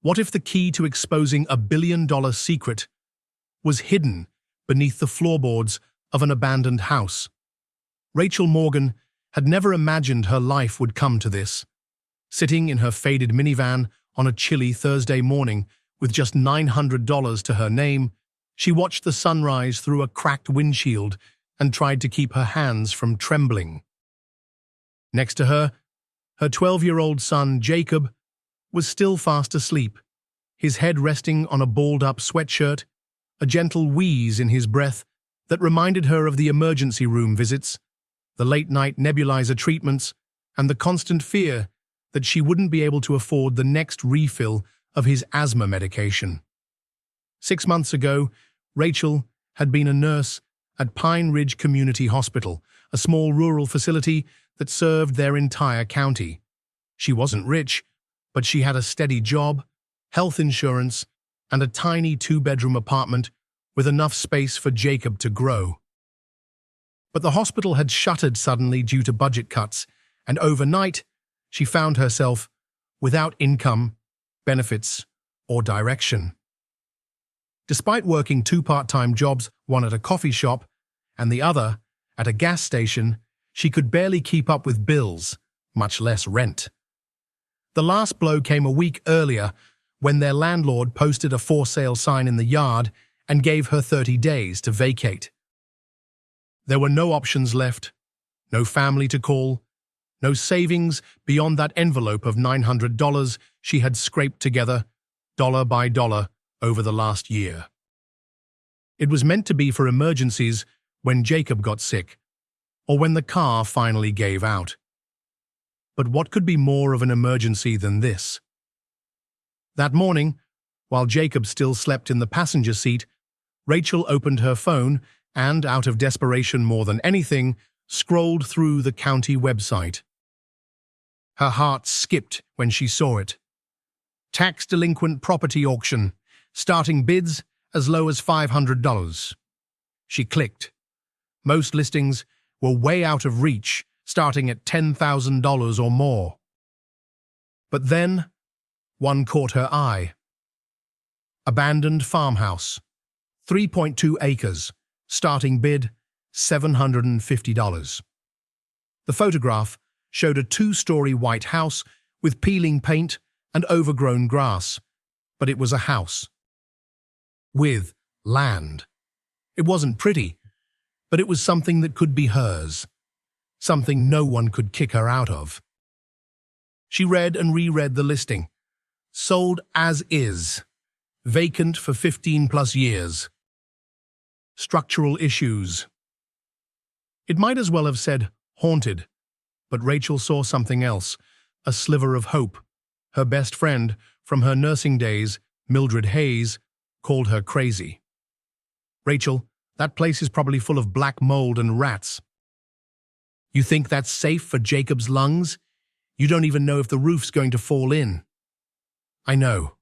What if the key to exposing a billion-dollar secret was hidden beneath the floorboards of an abandoned house? Rachel Morgan had never imagined her life would come to this. Sitting in her faded minivan on a chilly Thursday morning with just $900 to her name, she watched the sunrise through a cracked windshield and tried to keep her hands from trembling. Next to her, her 12-year-old son, Jacob, was still fast asleep, his head resting on a balled-up sweatshirt, a gentle wheeze in his breath that reminded her of the emergency room visits, the late-night nebulizer treatments, and the constant fear that she wouldn't be able to afford the next refill of his asthma medication. 6 months ago, Rachel had been a nurse at Pine Ridge Community Hospital, a small rural facility that served their entire county. She wasn't rich, but she had a steady job, health insurance, and a tiny 2-bedroom apartment with enough space for Jacob to grow. But the hospital had shuttered suddenly due to budget cuts, and overnight, she found herself without income, benefits, or direction. Despite working 2 part-time jobs, one at a coffee shop and the other at a gas station, she could barely keep up with bills, much less rent. The last blow came a week earlier when their landlord posted a for-sale sign in the yard and gave her 30 days to vacate. There were no options left, no family to call, no savings beyond that envelope of $900 she had scraped together, dollar by dollar, over the last year. It was meant to be for emergencies when Jacob got sick, or when the car finally gave out. But what could be more of an emergency than this? That morning, while Jacob still slept in the passenger seat, Rachel opened her phone and, out of desperation more than anything, scrolled through the county website. Her heart skipped when she saw it. Tax delinquent property auction, starting bids as low as $500. She clicked. Most listings were way out of reach, starting at $10,000 or more. But then, one caught her eye. Abandoned farmhouse, 3.2 acres, starting bid $750. The photograph showed a 2-story white house with peeling paint and overgrown grass, but it was a house. With land. It wasn't pretty, but it was something that could be hers, something no one could kick her out of. She read and reread the listing. Sold as is. Vacant for 15+ years. Structural issues. It might as well have said haunted, but Rachel saw something else, a sliver of hope. Her best friend from her nursing days, Mildred Hayes, called her crazy. Rachel, that place is probably full of black mold and rats. You think that's safe for Jacob's lungs? You don't even know if the roof's going to fall in. I know,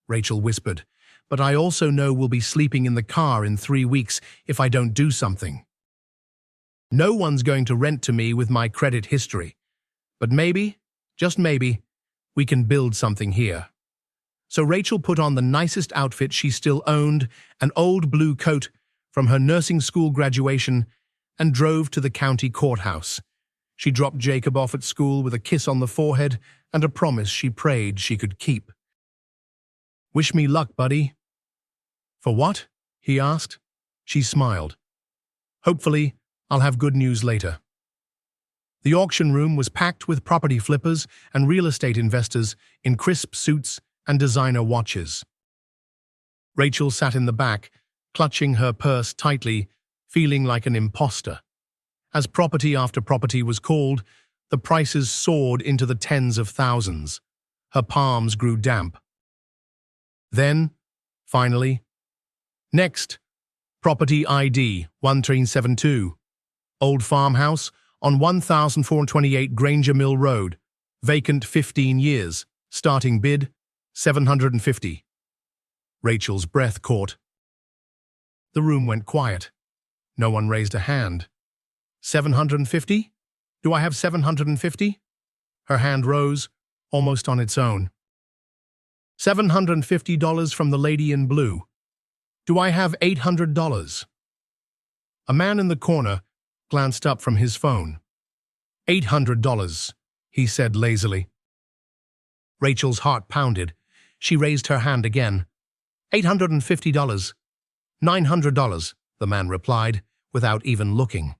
Rachel whispered, but I also know we'll be sleeping in the car in 3 weeks if I don't do something. No one's going to rent to me with my credit history, but maybe, just maybe, we can build something here. So Rachel put on the nicest outfit she still owned, an old blue coat from her nursing school graduation, and drove to the county courthouse. She dropped Jacob off at school with a kiss on the forehead and a promise she prayed she could keep. Wish me luck, buddy. For what? He asked. She smiled. Hopefully, I'll have good news later. The auction room was packed with property flippers and real estate investors in crisp suits and designer watches. Rachel sat in the back, clutching her purse tightly, feeling like an imposter. As property after property was called, the prices soared into the tens of thousands. Her palms grew damp. Then, finally, next, property ID 1372, old farmhouse on 1428 Granger Mill Road, vacant 15 years, starting bid $750. Rachel's breath caught. The room went quiet. No one raised a hand. $750? Do I have $750? Her hand rose, almost on its own. $750 from the lady in blue. Do I have $800? A man in the corner glanced up from his phone. $800, he said lazily. Rachel's heart pounded. She raised her hand again. $850. $900, the man replied, without even looking.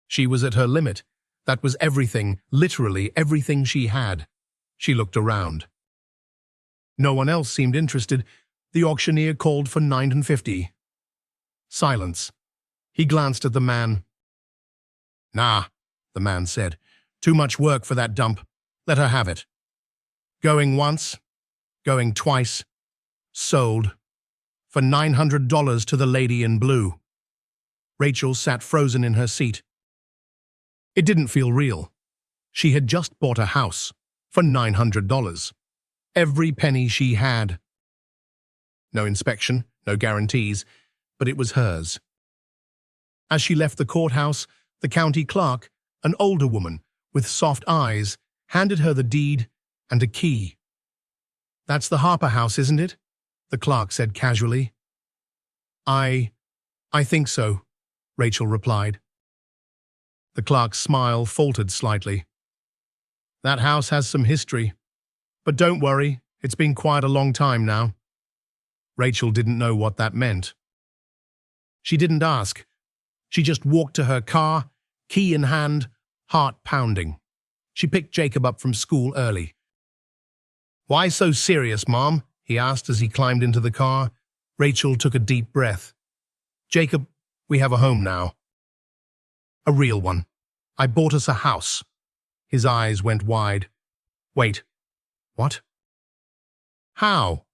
She was at her limit. That was everything, literally everything she had. She looked around. No one else seemed interested. The auctioneer called for $950. Silence. He glanced at the man. Nah, the man said. Too much work for that dump. Let her have it. Going once, going twice. Sold. For $900 to the lady in blue. Rachel sat frozen in her seat. It didn't feel real. She had just bought a house for $900. Every penny she had. No inspection, no guarantees, but it was hers. As she left the courthouse, the county clerk, an older woman with soft eyes, handed her the deed and a key. That's the Harper house, isn't it? The clerk said casually. I think so, Rachel replied. The clerk's smile faltered slightly. That house has some history. But don't worry, it's been quite a long time now. Rachel didn't know what that meant. She didn't ask. She just walked to her car, key in hand, heart pounding. She picked Jacob up from school early. Why so serious, Mom? He asked as he climbed into the car. Rachel took a deep breath. Jacob, we have a home now. A real one. I bought us a house. His eyes went wide. Wait. What? How?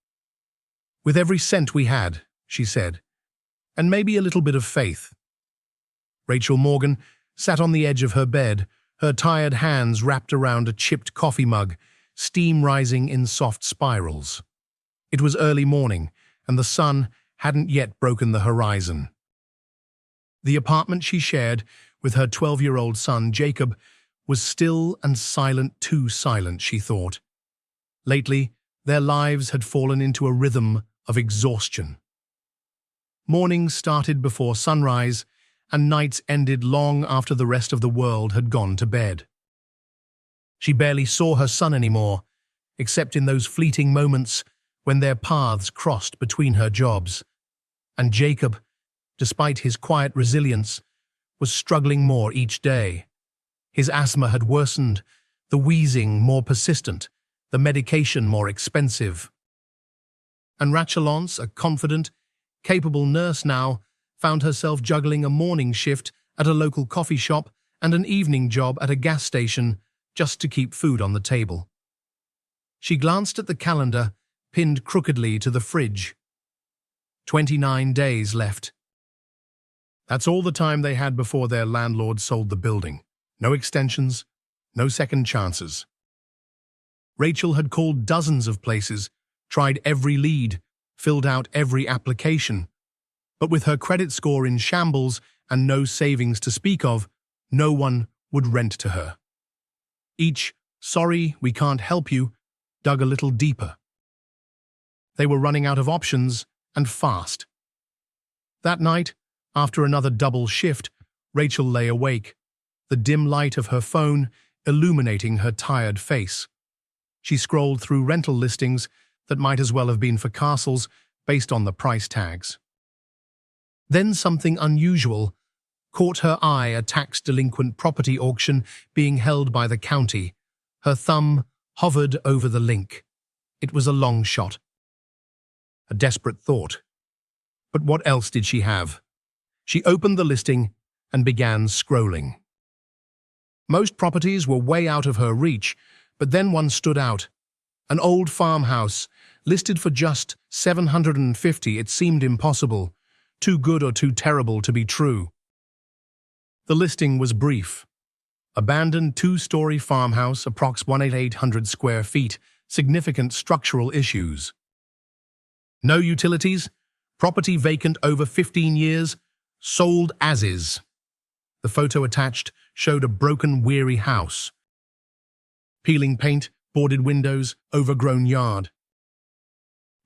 With every cent we had, she said, and maybe a little bit of faith. Rachel Morgan sat on the edge of her bed, her tired hands wrapped around a chipped coffee mug, steam rising in soft spirals. It was early morning, and the sun hadn't yet broken the horizon. The apartment she shared with her 12-year-old son, Jacob, was still and silent, too silent, she thought. Lately, their lives had fallen into a rhythm of exhaustion. Mornings started before sunrise, and nights ended long after the rest of the world had gone to bed. She barely saw her son anymore, except in those fleeting moments when their paths crossed between her jobs. And Jacob, despite his quiet resilience, was struggling more each day. His asthma had worsened, the wheezing more persistent, the medication more expensive. And Rachelance, a confident, capable nurse now, found herself juggling a morning shift at a local coffee shop and an evening job at a gas station just to keep food on the table. She glanced at the calendar, pinned crookedly to the fridge. 29 days left. That's all the time they had before their landlord sold the building. No extensions, no second chances. Rachel had called dozens of places, tried every lead, filled out every application. But with her credit score in shambles and no savings to speak of, no one would rent to her. Each, "Sorry, we can't help you," dug a little deeper. They were running out of options, and fast. That night, after another double shift, Rachel lay awake, the dim light of her phone illuminating her tired face. She scrolled through rental listings that might as well have been for castles based on the price tags. Then something unusual caught her eye, a tax-delinquent property auction being held by the county. Her thumb hovered over the link. It was a long shot. A desperate thought. But what else did she have? She opened the listing and began scrolling. Most properties were way out of her reach, but then one stood out. An old farmhouse, listed for just $750. It seemed impossible, too good or too terrible to be true. The listing was brief. Abandoned two-story farmhouse, approx 1,800 square feet, significant structural issues. No utilities, property vacant over 15 years, sold as is. The photo attached showed a broken, weary house. Peeling paint, boarded windows, overgrown yard.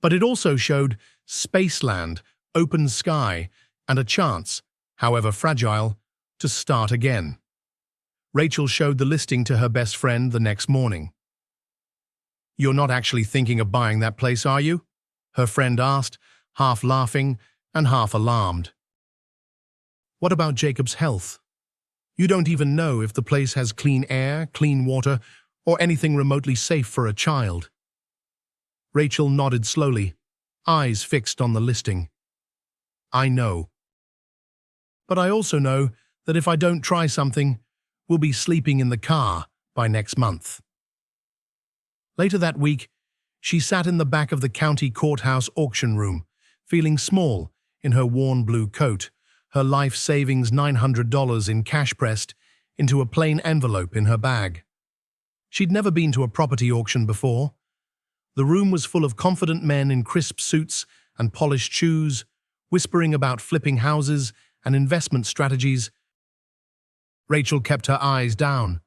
But it also showed spaceland, open sky, and a chance, however fragile, to start again. Rachel showed the listing to her best friend the next morning. "You're not actually thinking of buying that place, are you?" her friend asked, half laughing and half alarmed. "What about Jacob's health? You don't even know if the place has clean air, clean water, or anything remotely safe for a child." Rachel nodded slowly, eyes fixed on the listing. "I know. But I also know that if I don't try something, we'll be sleeping in the car by next month." Later that week, she sat in the back of the county courthouse auction room, feeling small in her worn blue coat, her life savings $900 in cash pressed into a plain envelope in her bag. She'd never been to a property auction before. The room was full of confident men in crisp suits and polished shoes, whispering about flipping houses and investment strategies. Rachel kept her eyes down.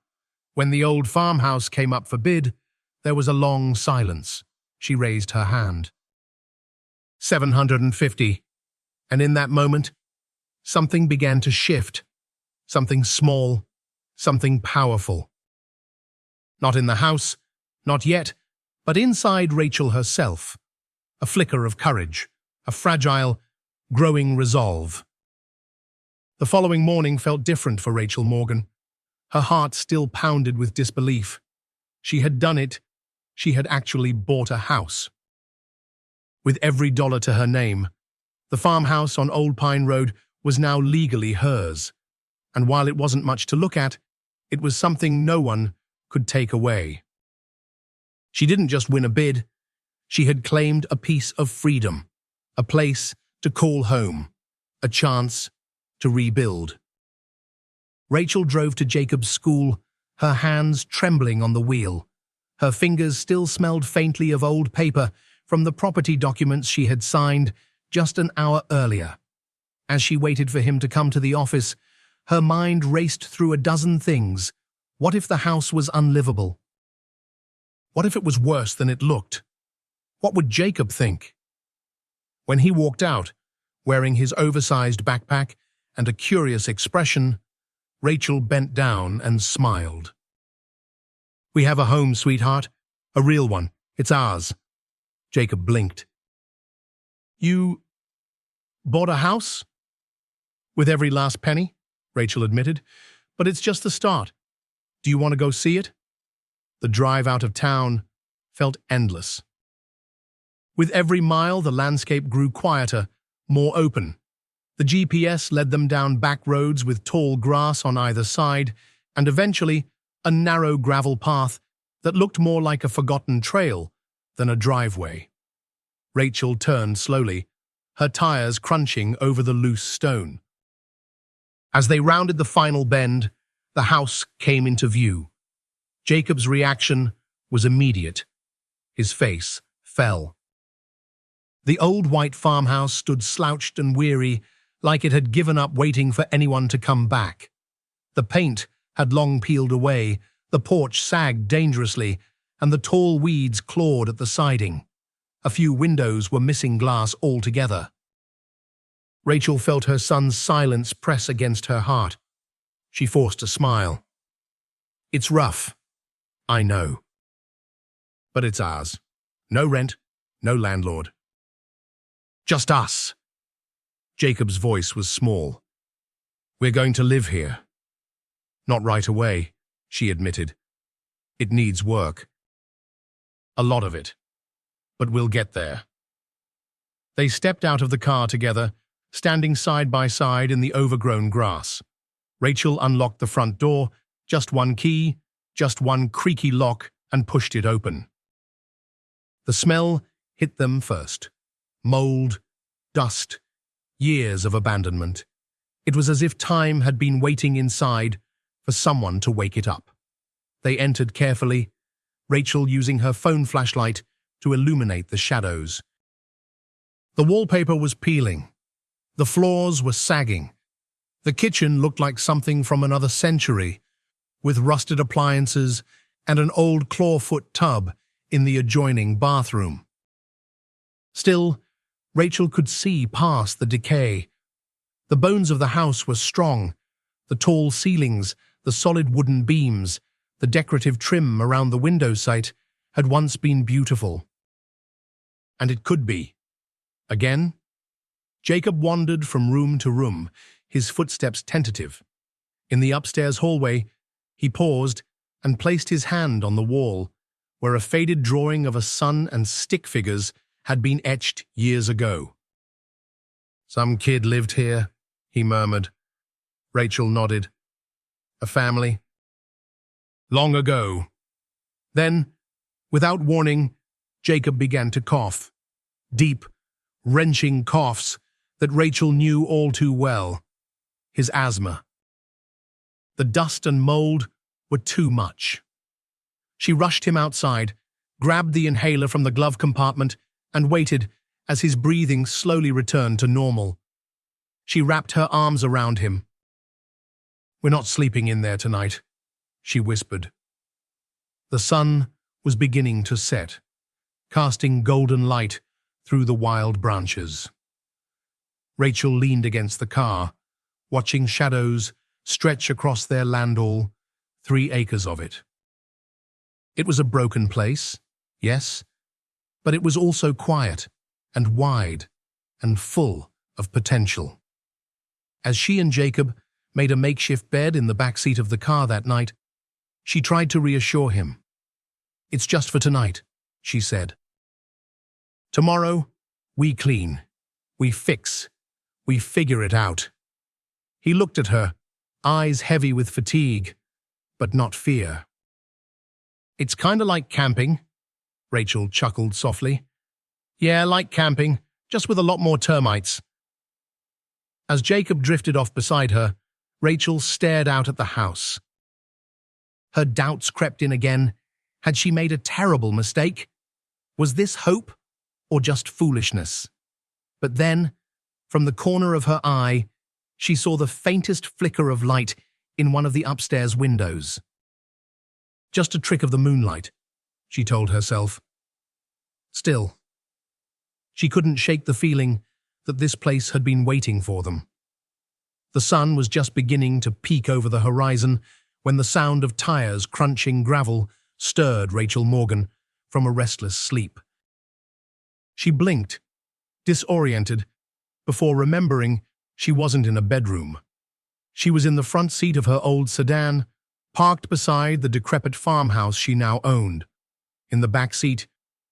When the old farmhouse came up for bid, there was a long silence. She raised her hand. 750. And in that moment, something began to shift. Something small, something powerful. Not in the house, not yet, but inside Rachel herself. A flicker of courage, a fragile, growing resolve. The following morning felt different for Rachel Morgan. Her heart still pounded with disbelief. She had done it. She had actually bought a house. With every dollar to her name, the farmhouse on Old Pine Road was now legally hers. And while it wasn't much to look at, it was something no one could take away. She didn't just win a bid. She had claimed a piece of freedom, a place to call home, a chance to rebuild. Rachel drove to Jacob's school, her hands trembling on the wheel. Her fingers still smelled faintly of old paper from the property documents she had signed just an hour earlier. As she waited for him to come to the office, her mind raced through a dozen things. What if the house was unlivable? What if it was worse than it looked? What would Jacob think? When he walked out, wearing his oversized backpack and a curious expression, Rachel bent down and smiled. "We have a home, sweetheart. A real one. It's ours." Jacob blinked. "You bought a house?" "With every last penny," Rachel admitted. "But it's just the start. Do you want to go see it?" The drive out of town felt endless. With every mile, the landscape grew quieter, more open. The GPS led them down back roads with tall grass on either side, and eventually a narrow gravel path that looked more like a forgotten trail than a driveway. Rachel turned slowly, her tires crunching over the loose stone. As they rounded the final bend, the house came into view. Jacob's reaction was immediate. His face fell. The old white farmhouse stood slouched and weary, like it had given up waiting for anyone to come back. The paint had long peeled away, the porch sagged dangerously, and the tall weeds clawed at the siding. A few windows were missing glass altogether. Rachel felt her son's silence press against her heart. She forced a smile. "It's rough, I know. But it's ours. No rent, no landlord. Just us." Jacob's voice was small. "We're going to live here." "Not right away," she admitted. "It needs work. A lot of it. But we'll get there." They stepped out of the car together, standing side by side in the overgrown grass. Rachel unlocked the front door, just one key, just one creaky lock, and pushed it open. The smell hit them first. Mold, dust, years of abandonment. It was as if time had been waiting inside for someone to wake it up. They entered carefully, Rachel using her phone flashlight to illuminate the shadows. The wallpaper was peeling. The floors were sagging. The kitchen looked like something from another century, with rusted appliances and an old clawfoot tub in the adjoining bathroom. Still, Rachel could see past the decay. The bones of the house were strong, the tall ceilings, the solid wooden beams, the decorative trim around the window sight had once been beautiful. And it could be. Again? Jacob wandered from room to room, his footsteps tentative. In the upstairs hallway, he paused and placed his hand on the wall, where a faded drawing of a sun and stick figures had been etched years ago. "Some kid lived here," he murmured. Rachel nodded. "A family?" "Long ago." Then, without warning, Jacob began to cough. Deep, wrenching coughs that Rachel knew all too well. His asthma. The dust and mold were too much. She rushed him outside, grabbed the inhaler from the glove compartment, and waited as his breathing slowly returned to normal. She wrapped her arms around him. "We're not sleeping in there tonight," she whispered. The sun was beginning to set, casting golden light through the wild branches. Rachel leaned against the car, watching shadows stretch across their landau, 3 acres of it. It was a broken place, yes, but it was also quiet and wide and full of potential. As she and Jacob made a makeshift bed in the back seat of the car that night, she tried to reassure him. "It's just for tonight," she said. "Tomorrow, we clean, we fix, we figure it out." He looked at her, eyes heavy with fatigue, but not fear. "It's kinda like camping," Rachel chuckled softly. "Yeah, like camping, just with a lot more termites." As Jacob drifted off beside her, Rachel stared out at the house. Her doubts crept in again. Had she made a terrible mistake? Was this hope or just foolishness? But then, from the corner of her eye, she saw the faintest flicker of light in one of the upstairs windows. Just a trick of the moonlight, she told herself. Still, she couldn't shake the feeling that this place had been waiting for them. The sun was just beginning to peek over the horizon when the sound of tires crunching gravel stirred Rachel Morgan from a restless sleep. She blinked, disoriented, before remembering she wasn't in a bedroom. She was in the front seat of her old sedan, parked beside the decrepit farmhouse she now owned. In the back seat,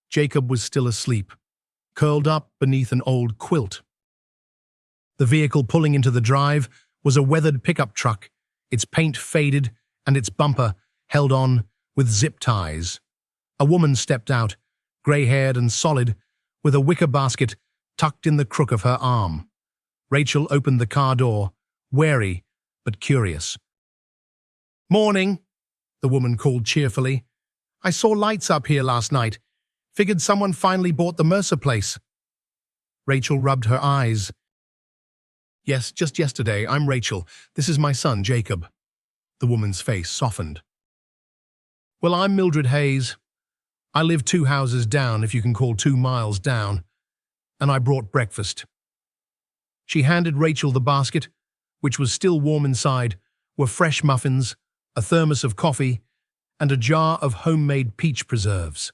Jacob was still asleep, curled up beneath an old quilt. The vehicle pulling into the drive was a weathered pickup truck, its paint faded and its bumper held on with zip ties. A woman stepped out, grey-haired and solid, with a wicker basket tucked in the crook of her arm. Rachel opened the car door, wary but curious. "Morning," the woman called cheerfully. "I saw lights up here last night. Figured someone finally bought the Mercer place." Rachel rubbed her eyes. "Yes, just yesterday. I'm Rachel. This is my son, Jacob." The woman's face softened. "Well, I'm Mildred Hayes. I live 2 houses down, if you can call 2 miles down. And I brought breakfast." She handed Rachel the basket, which was still warm inside, were fresh muffins, a thermos of coffee, and a jar of homemade peach preserves.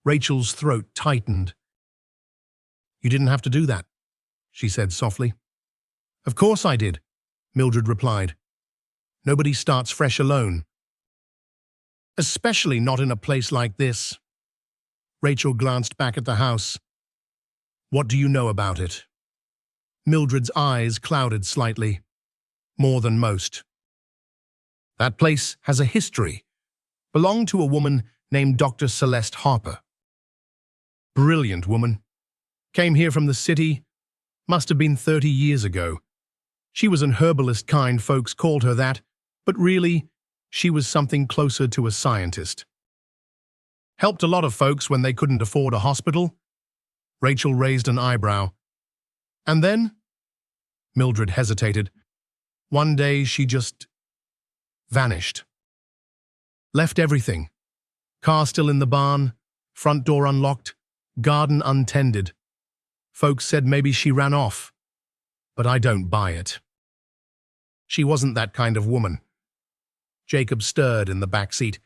Rachel's throat tightened. "You didn't have to do that," she said softly. "Of course I did," Mildred replied. "Nobody starts fresh alone. Especially not in a place like this." Rachel glanced back at the house. "What do you know about it?" Mildred's eyes clouded slightly. "More than most. That place has a history. Belonged to a woman named Dr. Celeste Harper. Brilliant woman. Came here from the city. Must have been 30 years ago. She was an herbalist kind, folks called her that, but really, she was something closer to a scientist. Helped a lot of folks when they couldn't afford a hospital." Rachel raised an eyebrow. "And then?" Mildred hesitated. "One day she just vanished. Left everything. Car still in the barn, front door unlocked, garden untended. Folks said maybe she ran off, but I don't buy it. She wasn't that kind of woman. Jacob stirred in the back seat,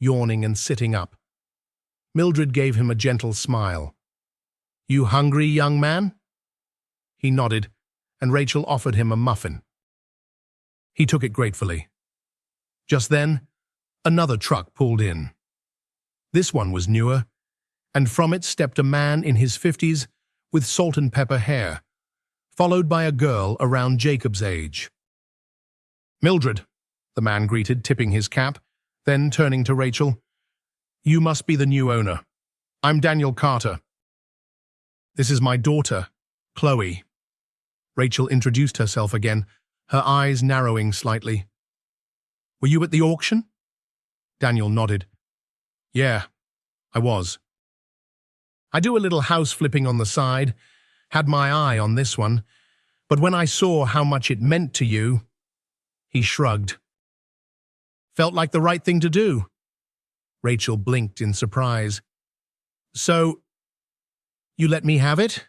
yawning and sitting up. Mildred gave him a gentle smile. "You hungry, young man?" He nodded, and Rachel offered him a muffin. He took it gratefully. Just then, another truck pulled in. This one was newer, and from it stepped a man in his 50s with salt and pepper hair, followed by a girl around Jacob's age. "Mildred," the man greeted, tipping his cap, then turning to Rachel. "You must be the new owner. I'm Daniel Carter. This is my daughter, Chloe." Rachel introduced herself again, her eyes narrowing slightly. "Were you at the auction?" Daniel nodded. "Yeah, I was. I do a little house flipping on the side, had my eye on this one, but when I saw how much it meant to you..." He shrugged. "Felt like the right thing to do." Rachel blinked in surprise. "So, you let me have it?"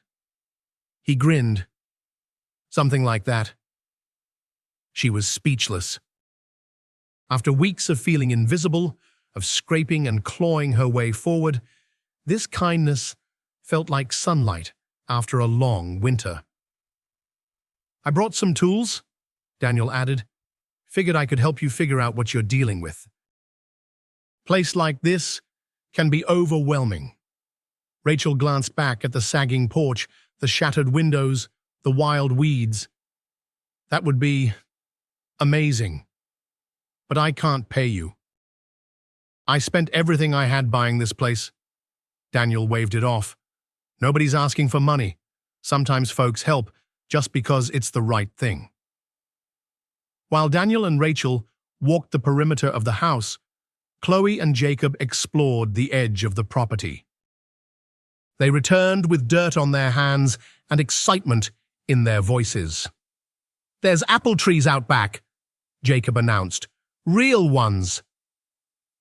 He grinned. "Something like that." She was speechless. After weeks of feeling invisible, of scraping and clawing her way forward, this kindness felt like sunlight after a long winter. "I brought some tools," Daniel added. "Figured I could help you figure out what you're dealing with. Place like this can be overwhelming." Rachel glanced back at the sagging porch, the shattered windows, the wild weeds. "That would be amazing. But I can't pay you. I spent everything I had buying this place." Daniel waved it off. "Nobody's asking for money. Sometimes folks help just because it's the right thing." While Daniel and Rachel walked the perimeter of the house, Chloe and Jacob explored the edge of the property. They returned with dirt on their hands and excitement in their voices. "There's apple trees out back," Jacob announced. "Real ones."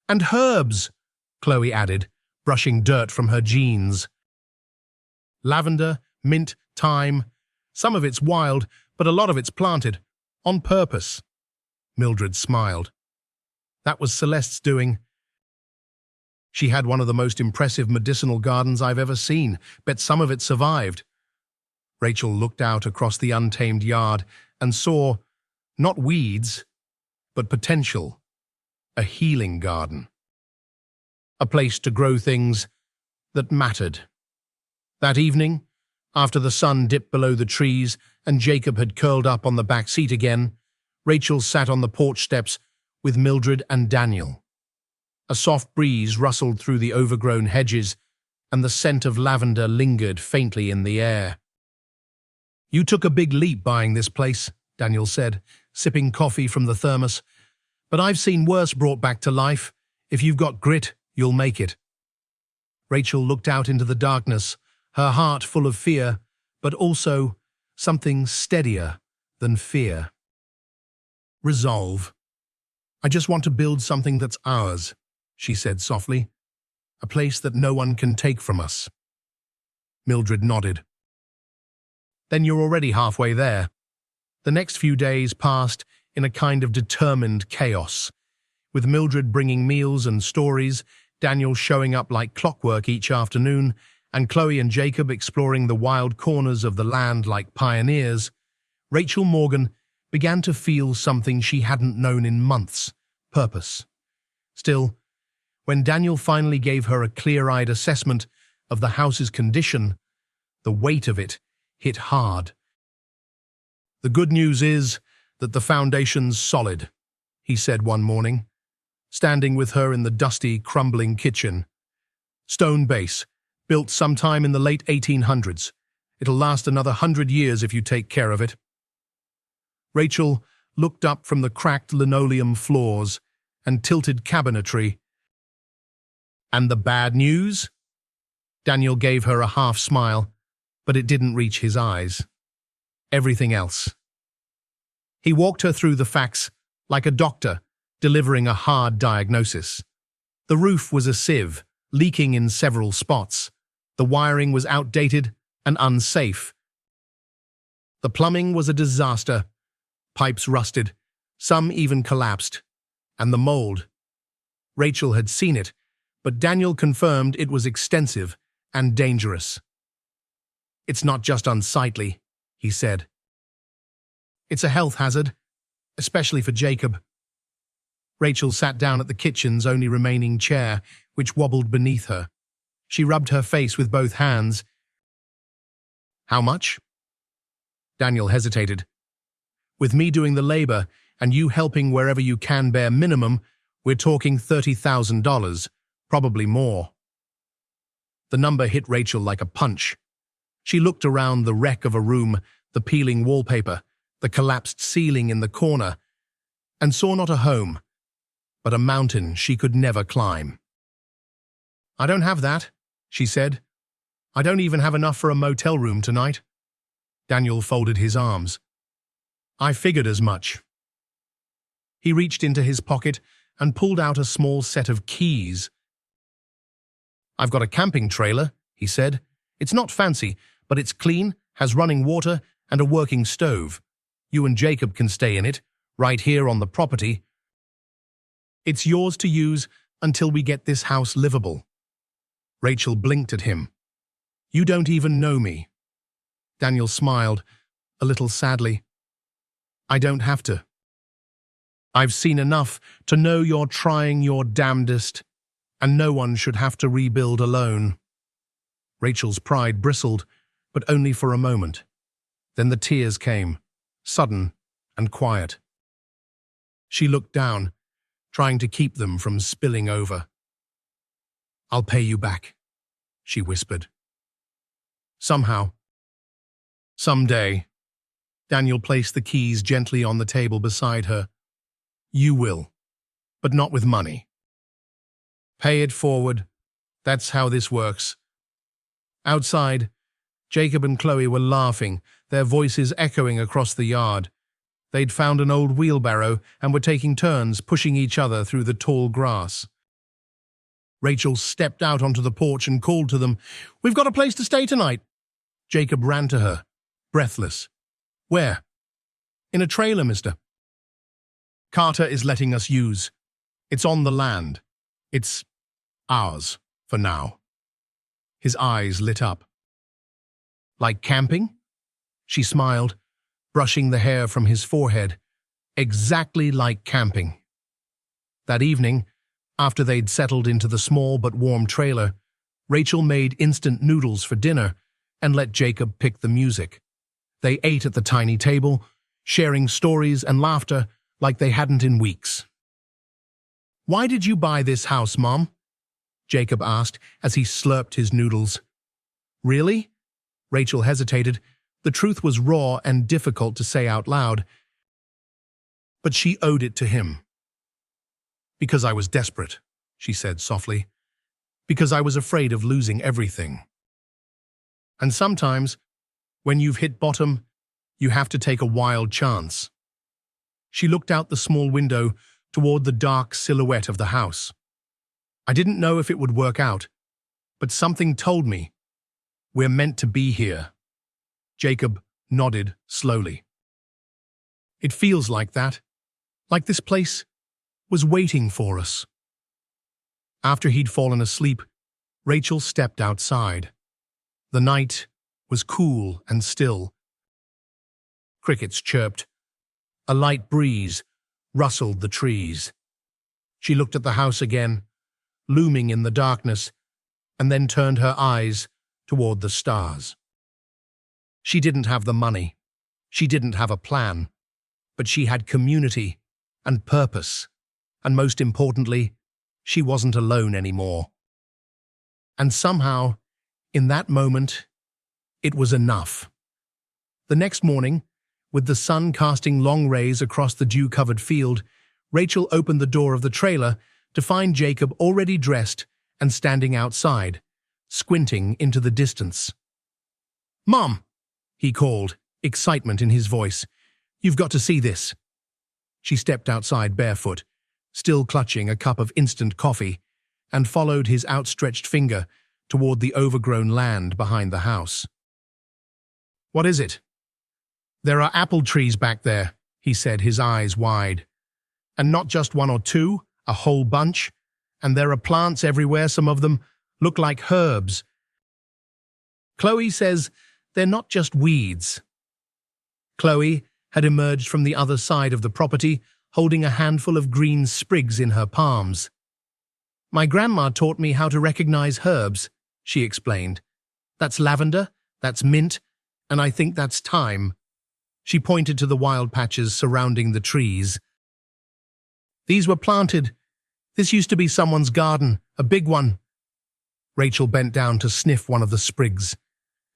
"And herbs," Chloe added, brushing dirt from her jeans. "Lavender, mint, thyme. Some of it's wild, but a lot of it's planted. On purpose." Mildred smiled. "That was Celeste's doing. She had one of the most impressive medicinal gardens I've ever seen. Bet some of it survived." Rachel looked out across the untamed yard and saw, not weeds, but potential, a healing garden. A place to grow things that mattered. That evening, after the sun dipped below the trees and Jacob had curled up on the back seat again, Rachel sat on the porch steps with Mildred and Daniel. A soft breeze rustled through the overgrown hedges, and the scent of lavender lingered faintly in the air. "You took a big leap buying this place," Daniel said, sipping coffee from the thermos. "But I've seen worse brought back to life. If you've got grit, you'll make it." Rachel looked out into the darkness, her heart full of fear, but also something steadier than fear. "Resolve. I just want to build something that's ours," she said softly. "A place that no one can take from us." Mildred nodded. "Then you're already halfway there." The next few days passed in a kind of determined chaos, with Mildred bringing meals and stories, Daniel showing up like clockwork each afternoon, and Chloe and Jacob exploring the wild corners of the land like pioneers. Rachel Morgan began to feel something she hadn't known in months: purpose. Still, when Daniel finally gave her a clear-eyed assessment of the house's condition, the weight of it hit hard. "The good news is that the foundation's solid," he said one morning, standing with her in the dusty, crumbling kitchen. "Stone base, built sometime in the late 1800s. It'll last another 100 years if you take care of it." Rachel looked up from the cracked linoleum floors and tilted cabinetry. "And the bad news?" Daniel gave her a half smile, but it didn't reach his eyes. "Everything else." He walked her through the facts like a doctor delivering a hard diagnosis. The roof was a sieve, leaking in several spots. The wiring was outdated, and unsafe. The plumbing was a disaster. Pipes rusted, some even collapsed, and the mold. Rachel had seen it, but Daniel confirmed it was extensive and dangerous. "It's not just unsightly," he said. "It's a health hazard, especially for Jacob." Rachel sat down at the kitchen's only remaining chair, which wobbled beneath her. She rubbed her face with both hands. "How much?" Daniel hesitated. "With me doing the labor and you helping wherever you can bare minimum, we're talking $30,000, probably more." The number hit Rachel like a punch. She looked around the wreck of a room, the peeling wallpaper, the collapsed ceiling in the corner, and saw not a home, but a mountain she could never climb. "I don't have that," she said. "I don't even have enough for a motel room tonight." Daniel folded his arms. "I figured as much." He reached into his pocket and pulled out a small set of keys. "I've got a camping trailer," he said. "It's not fancy, but it's clean, has running water, and a working stove. You and Jacob can stay in it, right here on the property. It's yours to use until we get this house livable." Rachel blinked at him. "You don't even know me." Daniel smiled, a little sadly. "I don't have to. I've seen enough to know you're trying your damnedest, and no one should have to rebuild alone." Rachel's pride bristled, but only for a moment. Then the tears came, sudden and quiet. She looked down, trying to keep them from spilling over. "I'll pay you back," she whispered. "Somehow. Someday." Daniel placed the keys gently on the table beside her. "You will, but not with money. Pay it forward. That's how this works." Outside, Jacob and Chloe were laughing, their voices echoing across the yard. They'd found an old wheelbarrow and were taking turns pushing each other through the tall grass. Rachel stepped out onto the porch and called to them, "We've got a place to stay tonight." Jacob ran to her, breathless. "Where?" "In a trailer, mister. Carter is letting us use. It's on the land. It's ours, for now." His eyes lit up. "Like camping?" She smiled, brushing the hair from his forehead. "Exactly like camping." That evening, after they'd settled into the small but warm trailer, Rachel made instant noodles for dinner and let Jacob pick the music. They ate at the tiny table, sharing stories and laughter like they hadn't in weeks. "Why did you buy this house, Mom?" Jacob asked as he slurped his noodles. "Really?" Rachel hesitated. The truth was raw and difficult to say out loud, but she owed it to him. "Because I was desperate," she said softly. "Because I was afraid of losing everything. And sometimes, when you've hit bottom, you have to take a wild chance." She looked out the small window toward the dark silhouette of the house. "I didn't know if it would work out, but something told me we're meant to be here." Jacob nodded slowly. "It feels like that, like this place was waiting for us." After he'd fallen asleep, Rachel stepped outside. The night was cool and still. Crickets chirped. A light breeze rustled the trees. She looked at the house again, looming in the darkness, and then turned her eyes toward the stars. She didn't have the money. She didn't have a plan. But she had community and purpose. And most importantly, she wasn't alone anymore. And somehow, in that moment, it was enough. The next morning, with the sun casting long rays across the dew-covered field, Rachel opened the door of the trailer to find Jacob already dressed and standing outside, squinting into the distance. "Mom!" he called, excitement in his voice. "You've got to see this." She stepped outside barefoot, still clutching a cup of instant coffee, and followed his outstretched finger toward the overgrown land behind the house. What is it? There are apple trees back there, he said, his eyes wide. And not just one or two, a whole bunch. And there are plants everywhere, some of them look like herbs. Chloe says they're not just weeds. Chloe had emerged from the other side of the property, holding a handful of green sprigs in her palms. My grandma taught me how to recognize herbs, she explained. That's lavender, that's mint, and I think that's thyme. She pointed to the wild patches surrounding the trees. These were planted. This used to be someone's garden, a big one. Rachel bent down to sniff one of the sprigs.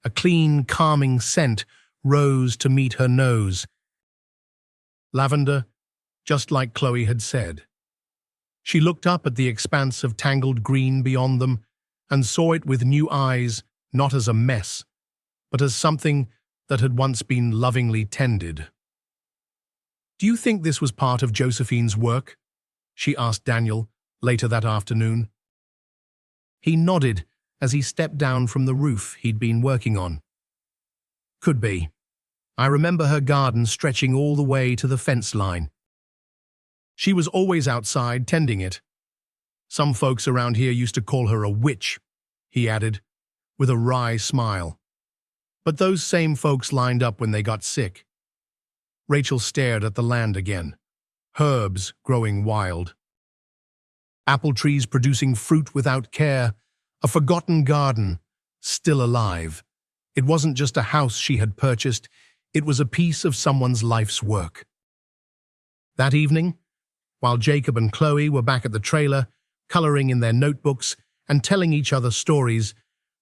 A clean, calming scent rose to meet her nose. Lavender, just like Chloe had said. She looked up at the expanse of tangled green beyond them and saw it with new eyes, not as a mess, but as something that had once been lovingly tended. Do you think this was part of Josephine's work? She asked Daniel later that afternoon. He nodded as he stepped down from the roof he'd been working on. Could be. I remember her garden stretching all the way to the fence line. She was always outside tending it. Some folks around here used to call her a witch, he added, with a wry smile. But those same folks lined up when they got sick. Rachel stared at the land again. Herbs growing wild. Apple trees producing fruit without care. A forgotten garden, still alive. It wasn't just a house she had purchased. It was a piece of someone's life's work. That evening, while Jacob and Chloe were back at the trailer, coloring in their notebooks and telling each other stories,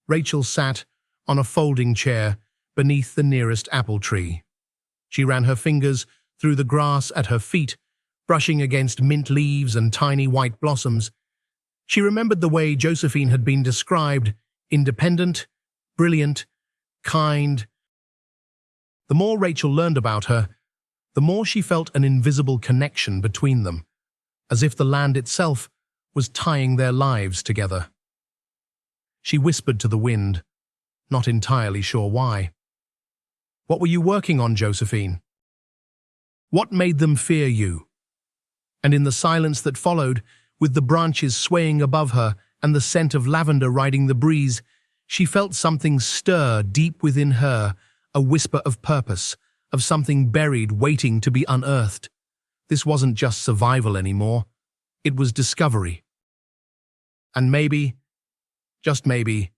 Rachel sat on a folding chair beneath the nearest apple tree. She ran her fingers through the grass at her feet, brushing against mint leaves and tiny white blossoms. She remembered the way Josephine had been described: independent, brilliant, kind. The more Rachel learned about her, the more she felt an invisible connection between them, as if the land itself was tying their lives together. She whispered to the wind, not entirely sure why. What were you working on, Josephine? What made them fear you? And in the silence that followed, with the branches swaying above her and the scent of lavender riding the breeze, she felt something stir deep within her, a whisper of purpose, of something buried waiting to be unearthed. This wasn't just survival anymore. It was discovery. And maybe, just maybe,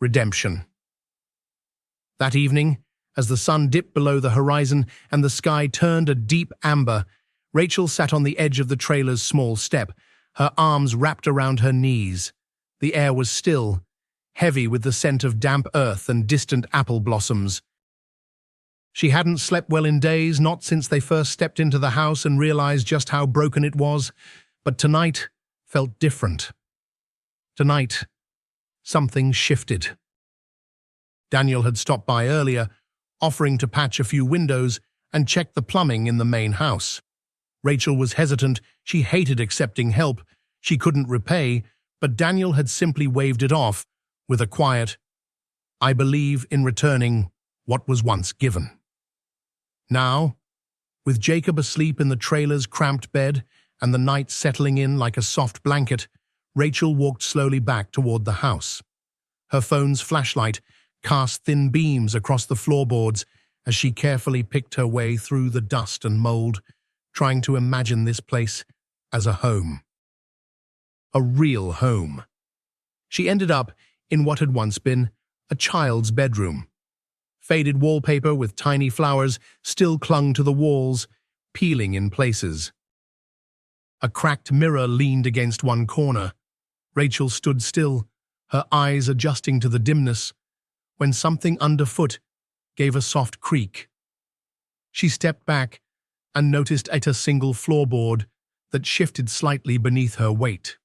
redemption. That evening, as the sun dipped below the horizon and the sky turned a deep amber, Rachel sat on the edge of the trailer's small step, her arms wrapped around her knees. The air was still, heavy with the scent of damp earth and distant apple blossoms. She hadn't slept well in days, not since they first stepped into the house and realized just how broken it was, but tonight felt different. Tonight, something shifted. Daniel had stopped by earlier, offering to patch a few windows and check the plumbing in the main house. Rachel was hesitant. She hated accepting help she couldn't repay, but Daniel had simply waved it off with a quiet, "I believe in returning what was once given." Now, with Jacob asleep in the trailer's cramped bed and the night settling in like a soft blanket, Rachel walked slowly back toward the house. Her phone's flashlight cast thin beams across the floorboards as she carefully picked her way through the dust and mold, trying to imagine this place as a home. A real home. She ended up in what had once been a child's bedroom. Faded wallpaper with tiny flowers still clung to the walls, peeling in places. A cracked mirror leaned against one corner. Rachel stood still, her eyes adjusting to the dimness, when something underfoot gave a soft creak. She stepped back and noticed a single floorboard that shifted slightly beneath her weight.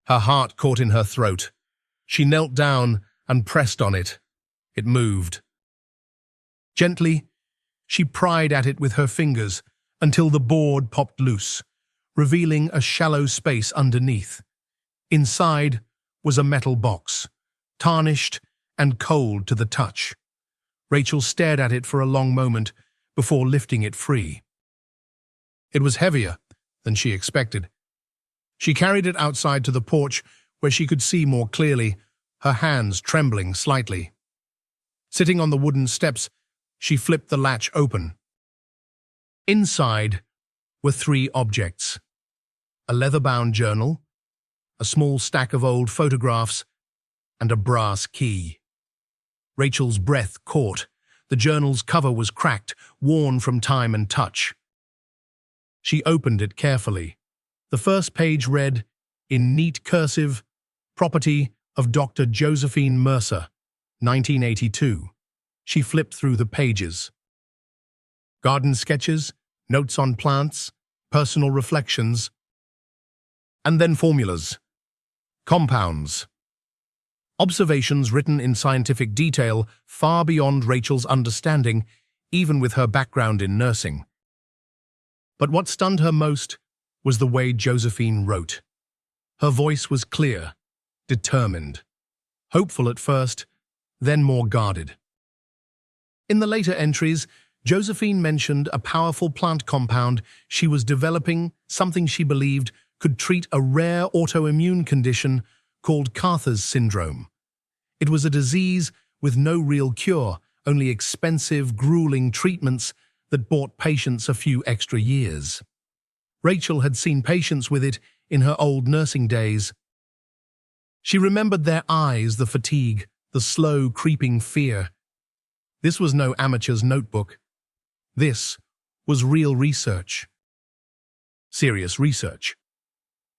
Her heart caught in her throat. She knelt down and pressed on it. It moved. Gently, she pried at it with her fingers until the board popped loose, revealing a shallow space underneath. Inside was a metal box, tarnished and cold to the touch. Rachel stared at it for a long moment before lifting it free. It was heavier than she expected. She carried it outside to the porch where she could see more clearly, her hands trembling slightly. Sitting on the wooden steps, she flipped the latch open. Inside were 3 objects: a leather-bound journal, a small stack of old photographs, and a brass key. Rachel's breath caught. The journal's cover was cracked, worn from time and touch. She opened it carefully. The first page read, in neat cursive, "Property of Dr. Josephine Mercer, 1982. She flipped through the pages. Garden sketches, notes on plants, personal reflections, and then formulas, compounds. Observations written in scientific detail far beyond Rachel's understanding, even with her background in nursing. But what stunned her most was the way Josephine wrote. Her voice was clear, determined, hopeful at first, then more guarded. In the later entries, Josephine mentioned a powerful plant compound she was developing, something she believed could treat a rare autoimmune condition called Carter's syndrome. It was a disease with no real cure, only expensive, grueling treatments that bought patients a few extra years. Rachel had seen patients with it in her old nursing days. She remembered their eyes, the fatigue, the slow, creeping fear. This was no amateur's notebook. This was real research. Serious research.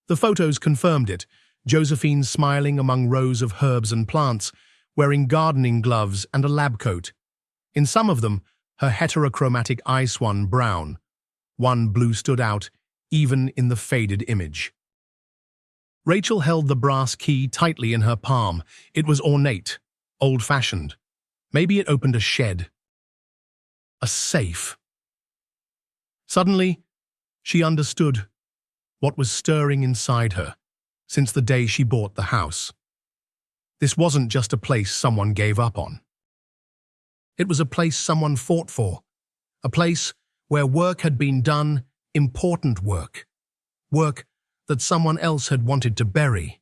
The photos confirmed it. Josephine smiling among rows of herbs and plants, wearing gardening gloves and a lab coat. In some of them, her heterochromatic eye swung brown. One blue stood out, even in the faded image. Rachel held the brass key tightly in her palm. It was ornate, old-fashioned. Maybe it opened a shed. A safe. Suddenly, she understood what was stirring inside her since the day she bought the house. This wasn't just a place someone gave up on. It was a place someone fought for, a place where work had been done, important work, work that someone else had wanted to bury.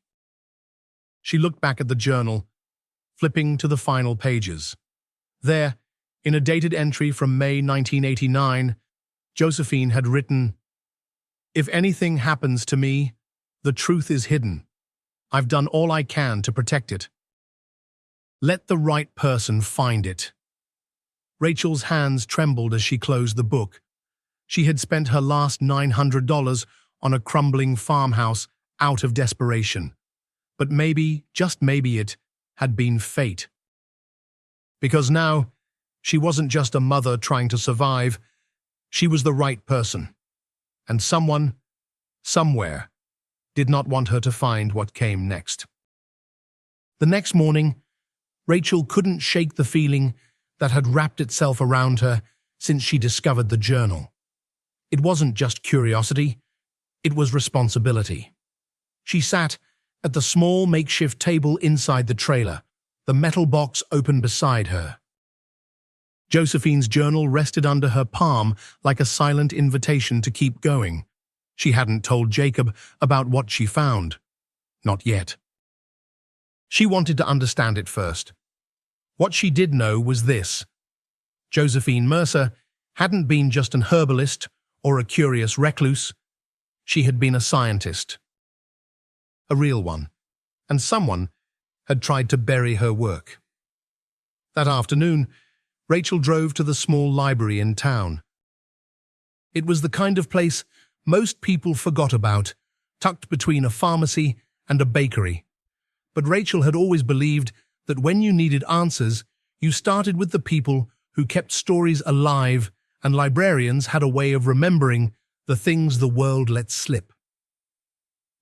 She looked back at the journal, flipping to the final pages. There, in a dated entry from May 1989, Josephine had written, "If anything happens to me, the truth is hidden. I've done all I can to protect it. Let the right person find it." Rachel's hands trembled as she closed the book. She had spent her last $900 on a crumbling farmhouse out of desperation. But maybe, just maybe it had been fate. Because now, she wasn't just a mother trying to survive, she was the right person. And someone, somewhere, did not want her to find what came next. The next morning, Rachel couldn't shake the feeling that had wrapped itself around her since she discovered the journal. It wasn't just curiosity, it was responsibility. She sat at the small makeshift table inside the trailer, the metal box open beside her. Josephine's journal rested under her palm like a silent invitation to keep going. She hadn't told Jacob about what she found. Not yet. She wanted to understand it first. What she did know was this: Josephine Mercer hadn't been just an herbalist or a curious recluse. She had been a scientist. A real one. And someone had tried to bury her work. That afternoon, Rachel drove to the small library in town. It was the kind of place most people forgot about, tucked between a pharmacy and a bakery. But Rachel had always believed that when you needed answers, you started with the people who kept stories alive, and librarians had a way of remembering the things the world let slip.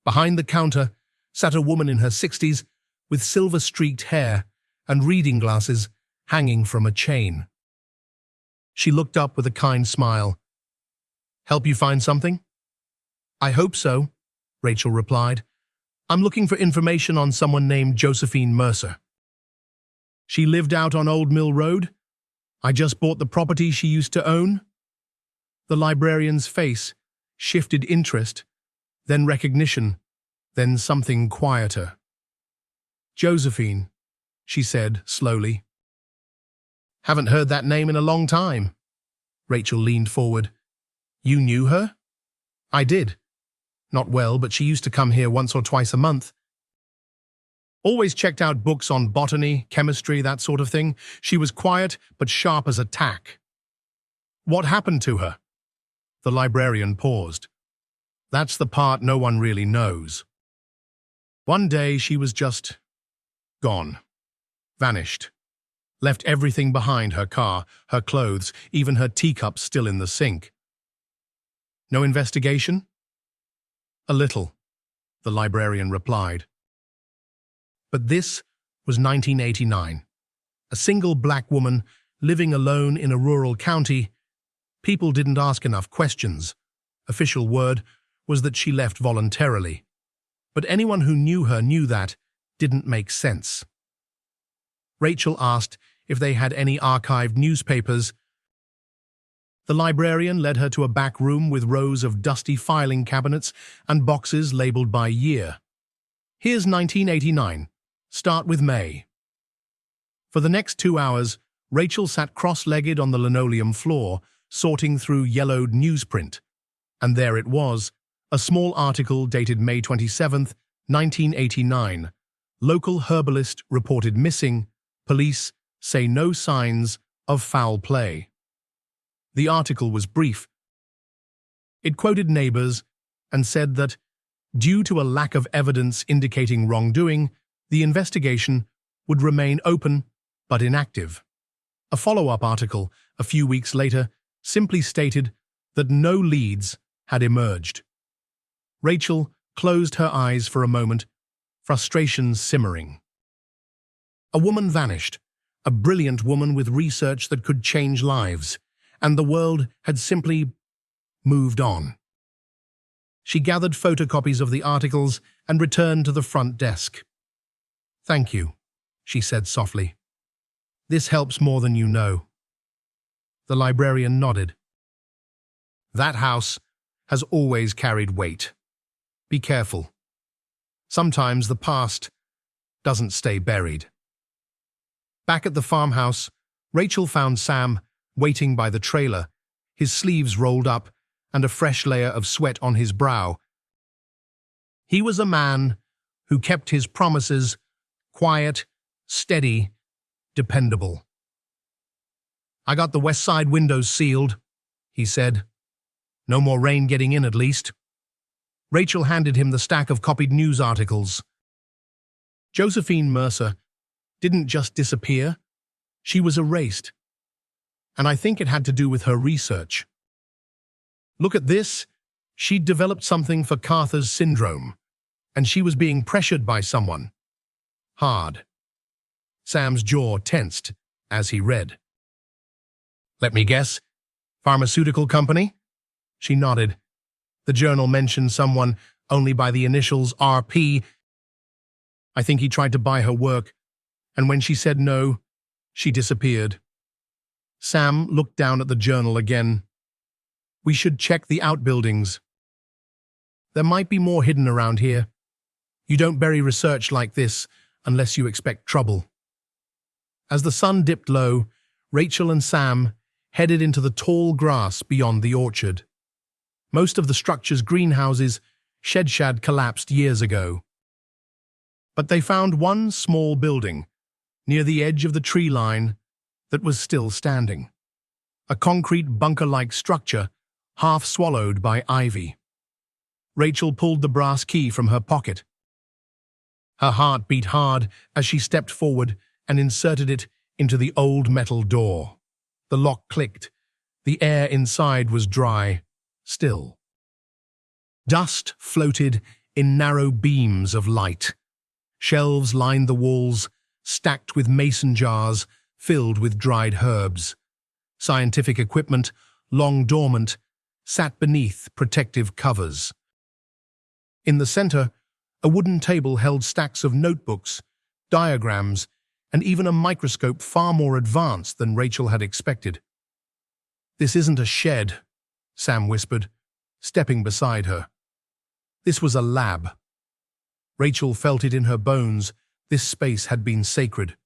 Behind the counter sat a woman in her 60s with silver-streaked hair and reading glasses hanging from a chain. She looked up with a kind smile. "Help you find something?" "I hope so," Rachel replied. "I'm looking for information on someone named Josephine Mercer." "She lived out on Old Mill Road?" I just bought the property she used to own. The librarian's face shifted interest, then recognition, then something quieter. Josephine, she said slowly. Haven't heard that name in a long time. Rachel leaned forward. You knew her? I did. Not well, but she used to come here once or twice a month. Always checked out books on botany, chemistry, that sort of thing. She was quiet, but sharp as a tack. What happened to her? The librarian paused. That's the part no one really knows. One day she was just gone. Vanished. Left everything behind, her car, her clothes, even her teacups still in the sink. No investigation? A little, the librarian replied. But this was 1989. A single black woman living alone in a rural county. People didn't ask enough questions. Official word was that she left voluntarily. But anyone who knew her knew that didn't make sense. Rachel asked if they had any archived newspapers. The librarian led her to a back room with rows of dusty filing cabinets and boxes labeled by year. Here's 1989. Start with May. For the next 2 hours, Rachel sat cross-legged on the linoleum floor, sorting through yellowed newsprint. And there it was, a small article dated May 27, 1989. Local herbalist reported missing. Police say no signs of foul play. The article was brief. It quoted neighbors and said that, due to a lack of evidence indicating wrongdoing, the investigation would remain open but inactive. A follow-up article, a few weeks later, simply stated that no leads had emerged. Rachel closed her eyes for a moment, frustration simmering. A woman vanished, a brilliant woman with research that could change lives, and the world had simply moved on. She gathered photocopies of the articles and returned to the front desk. Thank you, she said softly. This helps more than you know. The librarian nodded. That house has always carried weight. Be careful. Sometimes the past doesn't stay buried. Back at the farmhouse, Rachel found Sam waiting by the trailer, his sleeves rolled up and a fresh layer of sweat on his brow. He was a man who kept his promises, quiet, steady, dependable. I got the west side windows sealed, he said. No more rain getting in, at least. Rachel handed him the stack of copied news articles. Josephine Mercer didn't just disappear, she was erased. And I think it had to do with her research. Look at this. She'd developed something for Carter's syndrome, and she was being pressured by someone. Hard. Sam's jaw tensed as he read. Let me guess. Pharmaceutical company? She nodded. The journal mentioned someone only by the initials RP. I think he tried to buy her work, and when she said no, she disappeared. Sam looked down at the journal again. We should check the outbuildings. There might be more hidden around here. You don't bury research like this unless you expect trouble. As the sun dipped low, Rachel and Sam headed into the tall grass beyond the orchard. Most of the structure's greenhouses shed collapsed years ago. But they found one small building near the edge of the tree line that was still standing. A concrete bunker-like structure half swallowed by ivy. Rachel pulled the brass key from her pocket. Her heart beat hard as she stepped forward and inserted it into the old metal door. The lock clicked. The air inside was dry, still. Dust floated in narrow beams of light. Shelves lined the walls, stacked with mason jars filled with dried herbs. Scientific equipment, long dormant, sat beneath protective covers. In the center, a wooden table held stacks of notebooks, diagrams, and even a microscope far more advanced than Rachel had expected. "This isn't a shed," Sam whispered, stepping beside her. This was a lab. Rachel felt it in her bones. This space had been sacred.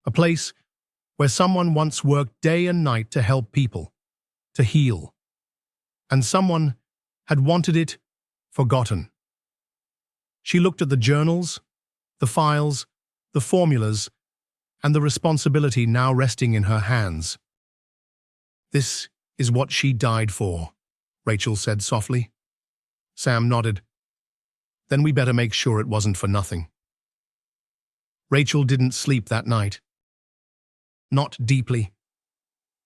A place where someone once worked day and night to help people, to heal. And someone had wanted it forgotten. She looked at the journals, the files, the formulas, and the responsibility now resting in her hands. "This is what she died for," Rachel said softly. Sam nodded. "Then we better make sure it wasn't for nothing." Rachel didn't sleep that night. Not deeply.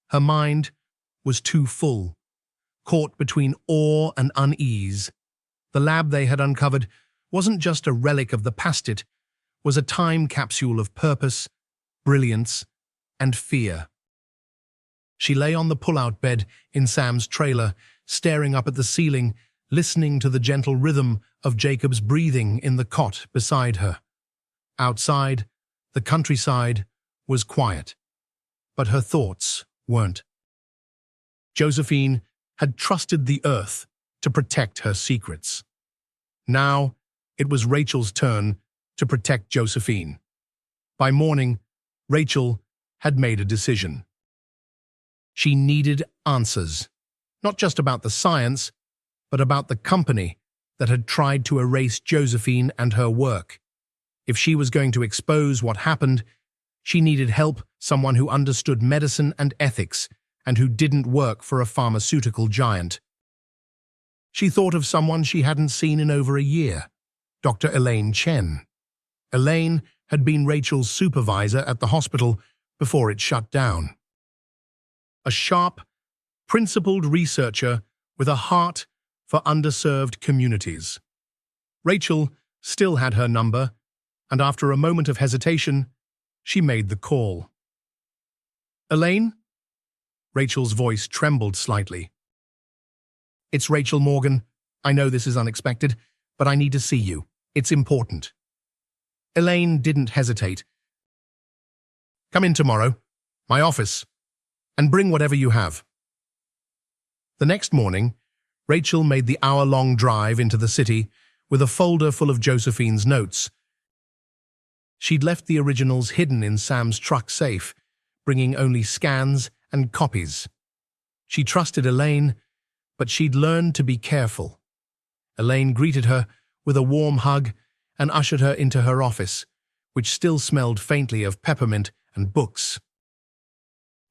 Her mind was too full, caught between awe and unease. The lab they had uncovered wasn't just a relic of the past, it was a time capsule of purpose, brilliance, and fear. She lay on the pull-out bed in Sam's trailer, staring up at the ceiling, listening to the gentle rhythm of Jacob's breathing in the cot beside her. Outside, the countryside was quiet, but her thoughts weren't. Josephine had trusted the earth to protect her secrets. Now, it was Rachel's turn to protect Josephine. By morning, Rachel had made a decision. She needed answers, not just about the science, but about the company that had tried to erase Josephine and her work. If she was going to expose what happened, she needed help, someone who understood medicine and ethics, and who didn't work for a pharmaceutical giant. She thought of someone she hadn't seen in over a year, Dr. Elaine Chen. Elaine had been Rachel's supervisor at the hospital before it shut down. A sharp, principled researcher with a heart for underserved communities. Rachel still had her number, and after a moment of hesitation, she made the call. "Elaine?" Rachel's voice trembled slightly. "It's Rachel Morgan. I know this is unexpected, but I need to see you. It's important." Elaine didn't hesitate. "Come in tomorrow, my office, and bring whatever you have." The next morning, Rachel made the hour-long drive into the city with a folder full of Josephine's notes. She'd left the originals hidden in Sam's truck safe, bringing only scans and copies. She trusted Elaine, but she'd learned to be careful. Elaine greeted her with a warm hug and ushered her into her office, which still smelled faintly of peppermint and books.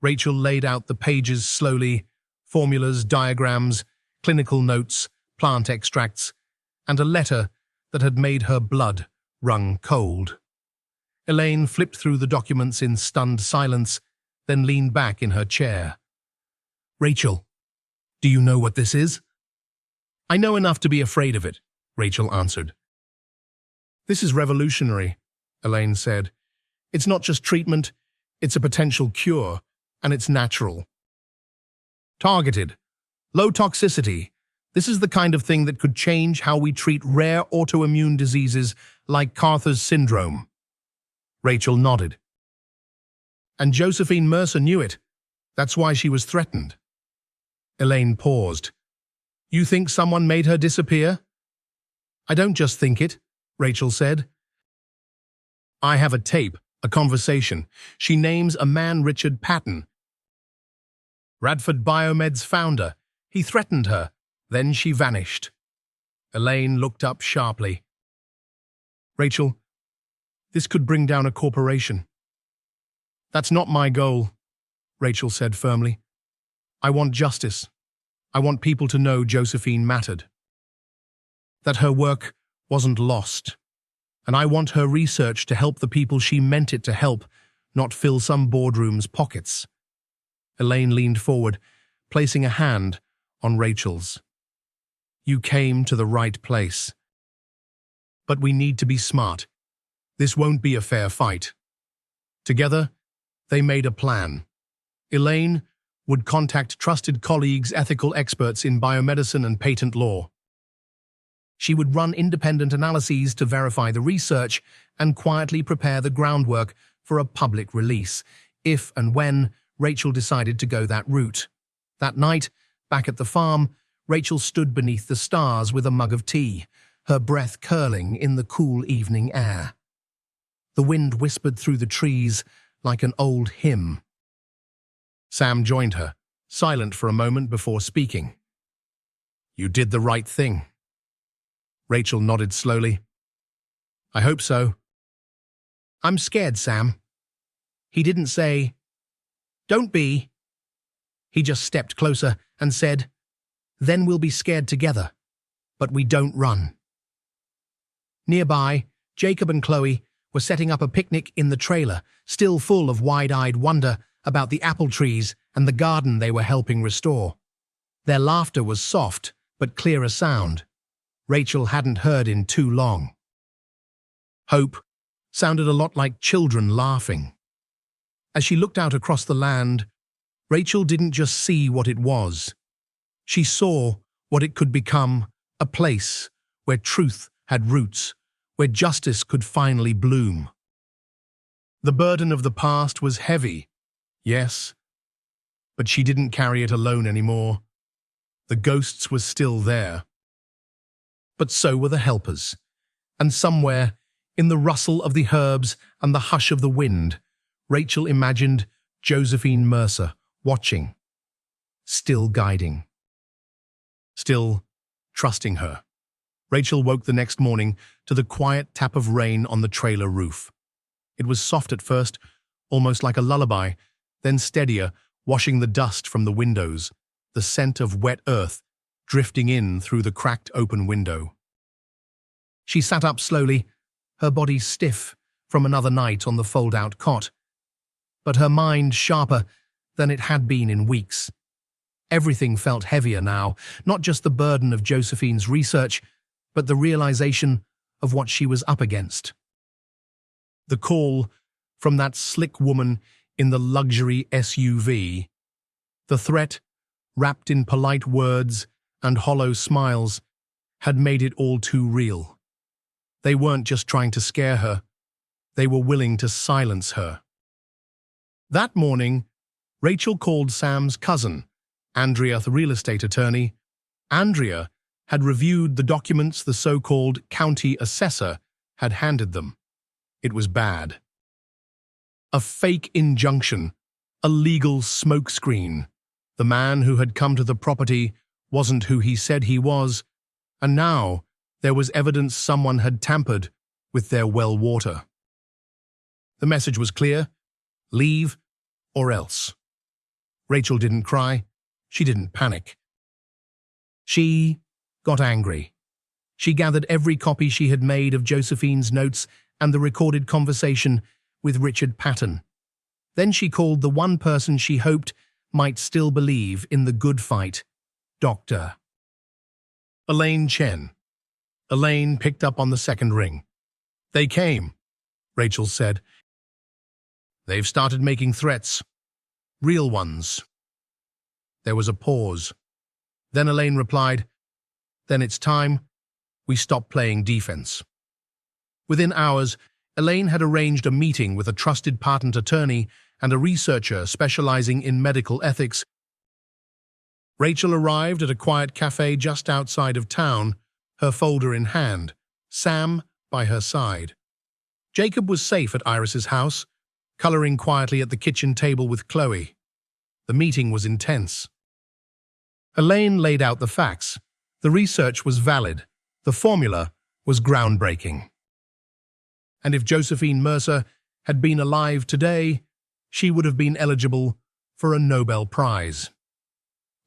Rachel laid out the pages slowly, formulas, diagrams, clinical notes, plant extracts, and a letter that had made her blood run cold. Elaine flipped through the documents in stunned silence, then leaned back in her chair. "Rachel, do you know what this is?" "I know enough to be afraid of it," Rachel answered. "This is revolutionary," Elaine said. "It's not just treatment, it's a potential cure, and it's natural. Targeted, low toxicity. This is the kind of thing that could change how we treat rare autoimmune diseases like Carter's syndrome." Rachel nodded. "And Josephine Mercer knew it. That's why she was threatened." Elaine paused. "You think someone made her disappear?" "I don't just think it," Rachel said. "I have a tape, a conversation. She names a man, Richard Patton, Radford Biomed's founder. He threatened her. Then she vanished." Elaine looked up sharply. "Rachel, this could bring down a corporation." "That's not my goal," Rachel said firmly. "I want justice. I want people to know Josephine mattered, that her work wasn't lost. And I want her research to help the people she meant it to help, not fill some boardroom's pockets." Elaine leaned forward, placing a hand on Rachel's. "You came to the right place. But we need to be smart. This won't be a fair fight." Together, they made a plan. Elaine would contact trusted colleagues, ethical experts in biomedicine and patent law. She would run independent analyses to verify the research and quietly prepare the groundwork for a public release, if and when Rachel decided to go that route. That night, back at the farm, Rachel stood beneath the stars with a mug of tea, her breath curling in the cool evening air. The wind whispered through the trees like an old hymn. Sam joined her, silent for a moment before speaking. "You did the right thing." Rachel nodded slowly. "I hope so." "I'm scared, Sam." He didn't say, "Don't be." He just stepped closer and said, "Then we'll be scared together, but we don't run." Nearby, Jacob and Chloe were setting up a picnic in the trailer, still full of wide-eyed wonder about the apple trees and the garden they were helping restore. Their laughter was soft, but clearer sound. Rachel hadn't heard in too long. Hope sounded a lot like children laughing. As she looked out across the land, Rachel didn't just see what it was. She saw what it could become, a place where truth had roots, where justice could finally bloom. The burden of the past was heavy, yes, but she didn't carry it alone anymore. The ghosts were still there. But so were the helpers, and somewhere, in the rustle of the herbs and the hush of the wind, Rachel imagined Josephine Mercer watching, still guiding, still trusting her. Rachel woke the next morning to the quiet tap of rain on the trailer roof. It was soft at first, almost like a lullaby, then steadier, washing the dust from the windows, the scent of wet earth drifting in through the cracked open window. She sat up slowly, her body stiff from another night on the fold-out cot, but her mind sharper than it had been in weeks. Everything felt heavier now, not just the burden of Josephine's research, but the realization of what she was up against. The call from that slick woman in the luxury SUV, the threat, wrapped in polite words and hollow smiles, had made it all too real. They weren't just trying to scare her, they were willing to silence her. That morning, Rachel called Sam's cousin, Andrea, the real estate attorney. Andrea had reviewed the documents the so-called county assessor had handed them. It was bad. A fake injunction, a legal smokescreen. The man who had come to the property wasn't who he said he was, and now there was evidence someone had tampered with their well water. The message was clear: leave or else. Rachel didn't cry. She didn't panic. She got angry. She gathered every copy she had made of Josephine's notes and the recorded conversation with Richard Patton. Then she called the one person she hoped might still believe in the good fight, Dr. Elaine Chen. Elaine picked up on the second ring. "They came," Rachel said. "They've started making threats. Real ones." There was a pause. Then Elaine replied, "Then it's time we stop playing defense." Within hours, Elaine had arranged a meeting with a trusted patent attorney and a researcher specializing in medical ethics. Rachel arrived at a quiet cafe just outside of town, her folder in hand, Sam by her side. Jacob was safe at Iris's house, coloring quietly at the kitchen table with Chloe. The meeting was intense. Elaine laid out the facts. The research was valid. The formula was groundbreaking. And if Josephine Mercer had been alive today, she would have been eligible for a Nobel Prize.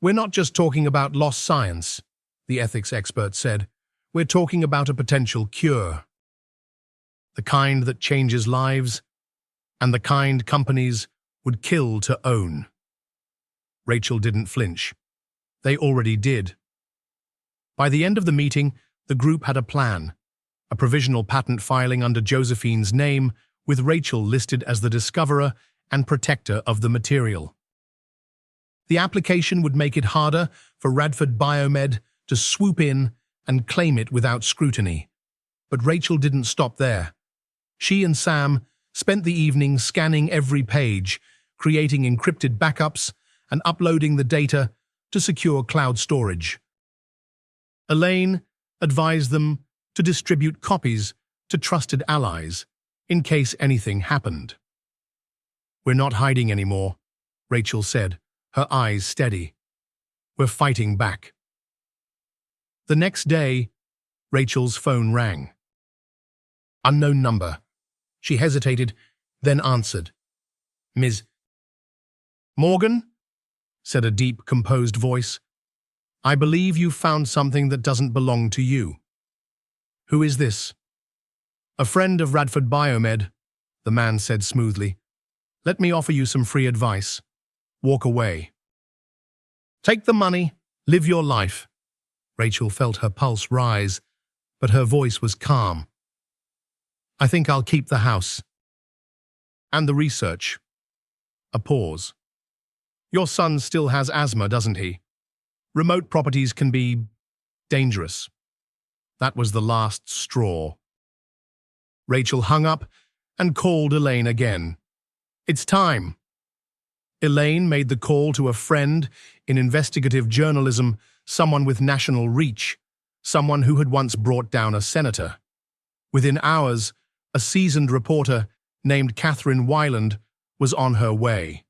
"We're not just talking about lost science," the ethics expert said. "We're talking about a potential cure. The kind that changes lives, and the kind companies would kill to own." Rachel didn't flinch. They already did. By the end of the meeting, the group had a plan, a provisional patent filing under Josephine's name, with Rachel listed as the discoverer and protector of the material. The application would make it harder for Radford Biomed to swoop in and claim it without scrutiny. But Rachel didn't stop there. She and Sam spent the evening scanning every page, creating encrypted backups, and uploading the data to secure cloud storage. Elaine advised them to distribute copies to trusted allies in case anything happened. "We're not hiding anymore," Rachel said, her eyes steady. "We're fighting back." The next day, Rachel's phone rang. Unknown number. She hesitated, then answered. "Ms. Morgan?" said a deep, composed voice. "I believe you found something that doesn't belong to you." "Who is this?" "A friend of Radford Biomed," the man said smoothly. "Let me offer you some free advice. Walk away. Take the money, live your life." Rachel felt her pulse rise, but her voice was calm. "I think I'll keep the house." "And the research." A pause. "Your son still has asthma, doesn't he? Remote properties can be dangerous." That was the last straw. Rachel hung up and called Elaine again. "It's time." Elaine made the call to a friend in investigative journalism, someone with national reach, someone who had once brought down a senator. Within hours, a seasoned reporter named Catherine Weiland was on her way.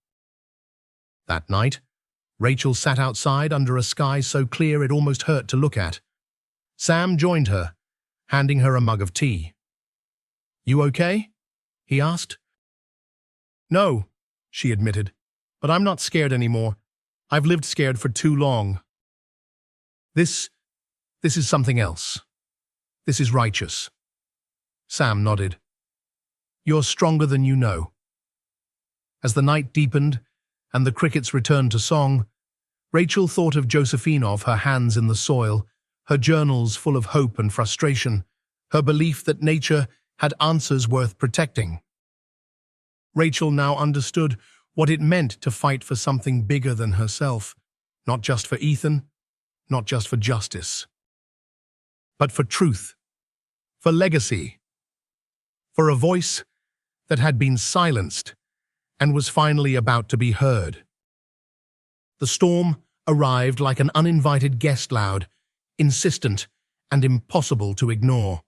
That night, Rachel sat outside under a sky so clear it almost hurt to look at. Sam joined her, handing her a mug of tea. "You okay?" he asked. "No," she admitted, "but I'm not scared anymore. I've lived scared for too long." This is something else. This is righteous." Sam nodded. "You're stronger than you know." As the night deepened and the crickets returned to song, Rachel thought of Josephinov, her hands in the soil, her journals full of hope and frustration, her belief that nature had answers worth protecting. Rachel now understood what it meant to fight for something bigger than herself, not just for Ethan, not just for justice, but for truth, for legacy, for a voice that had been silenced and was finally about to be heard. The storm arrived like an uninvited guest, loud, insistent, and impossible to ignore.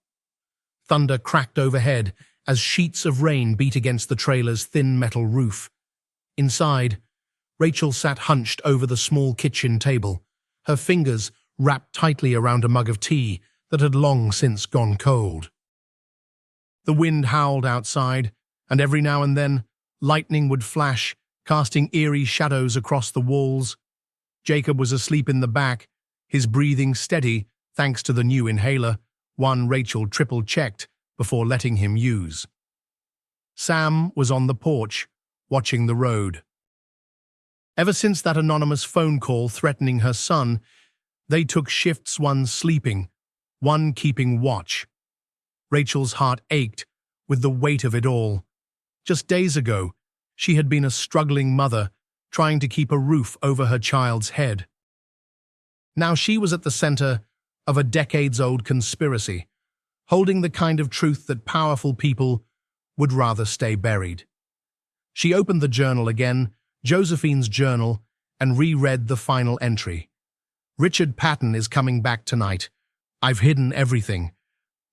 Thunder cracked overhead as sheets of rain beat against the trailer's thin metal roof. Inside, Rachel sat hunched over the small kitchen table, her fingers wrapped tightly around a mug of tea that had long since gone cold. The wind howled outside, and every now and then, lightning would flash, casting eerie shadows across the walls. Jacob was asleep in the back, his breathing steady thanks to the new inhaler, one Rachel triple-checked before letting him use. Sam was on the porch, watching the road. Ever since that anonymous phone call threatening her son, they took shifts, one sleeping, one keeping watch. Rachel's heart ached with the weight of it all. Just days ago, she had been a struggling mother, trying to keep a roof over her child's head. Now she was at the center of a decades-old conspiracy, holding the kind of truth that powerful people would rather stay buried. She opened the journal again, Josephine's journal, and reread the final entry. "Richard Patton is coming back tonight. I've hidden everything.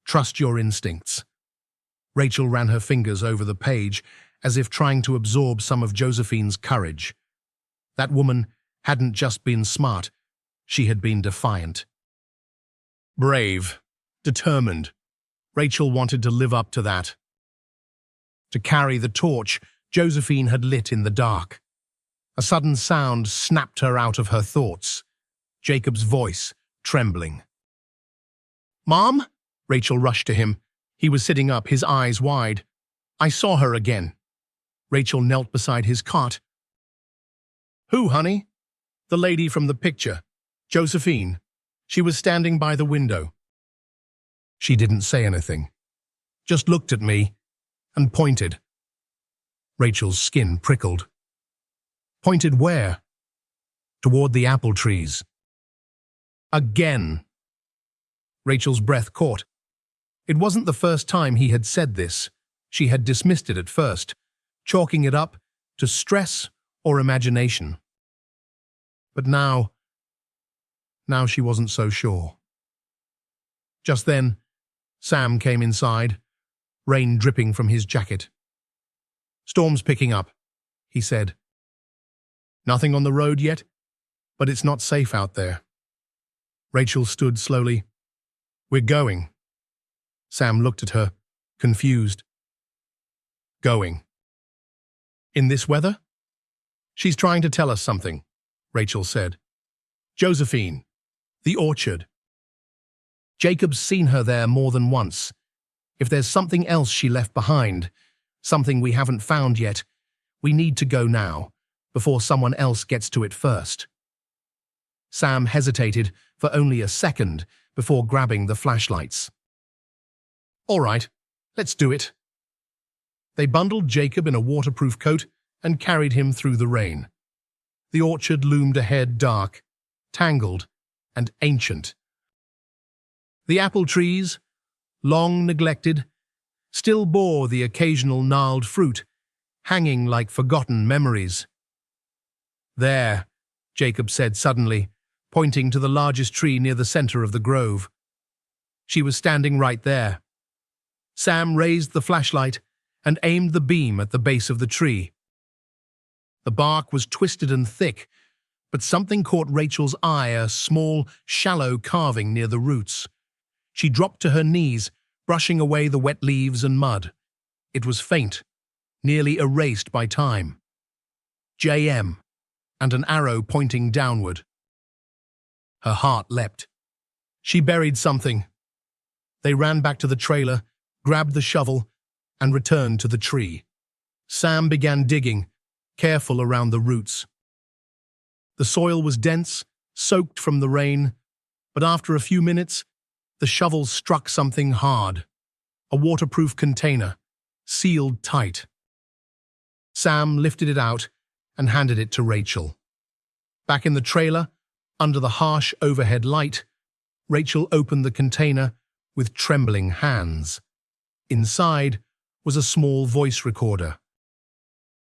Trust your instincts." Rachel ran her fingers over the page, as if trying to absorb some of Josephine's courage. That woman hadn't just been smart, she had been defiant. Brave, determined. Rachel wanted to live up to that. To carry the torch Josephine had lit in the dark. A sudden sound snapped her out of her thoughts. Jacob's voice, trembling. "Mom?" Rachel rushed to him. He was sitting up, his eyes wide. "I saw her again." Rachel knelt beside his cot. "Who, honey?" "The lady from the picture. Josephine. She was standing by the window." She didn't say anything, just looked at me and pointed. Rachel's skin prickled. "Pointed where?" "Toward the apple trees." "Again." Rachel's breath caught. It wasn't the first time he had said this. She had dismissed it at first, chalking it up to stress or imagination. But now she wasn't so sure. Just then, Sam came inside, rain dripping from his jacket. "Storm's picking up," he said. "Nothing on the road yet, but it's not safe out there." Rachel stood slowly. "We're going." Sam looked at her, confused. "Going? In this weather?" "She's trying to tell us something," Rachel said. "Josephine, the orchard. Jacob's seen her there more than once. If there's something else she left behind, something we haven't found yet, we need to go now, before someone else gets to it first." Sam hesitated for only a second before grabbing the flashlights. "All right, let's do it." They bundled Jacob in a waterproof coat and carried him through the rain. The orchard loomed ahead dark, tangled, and ancient. The apple trees, long neglected, still bore the occasional gnarled fruit, hanging like forgotten memories. "There," Jacob said suddenly, pointing to the largest tree near the center of the grove. She was standing right there. Sam raised the flashlight and aimed the beam at the base of the tree. The bark was twisted and thick, but something caught Rachel's eye, a small, shallow carving near the roots. She dropped to her knees, brushing away the wet leaves and mud. It was faint, nearly erased by time. JM, and an arrow pointing downward. Her heart leapt. She buried something. They ran back to the trailer, grabbed the shovel, and returned to the tree. Sam began digging, careful around the roots. The soil was dense, soaked from the rain, but after a few minutes, the shovel struck something hard. A waterproof container, sealed tight. Sam lifted it out and handed it to Rachel. Back in the trailer, under the harsh overhead light, Rachel opened the container with trembling hands. Inside was a small voice recorder.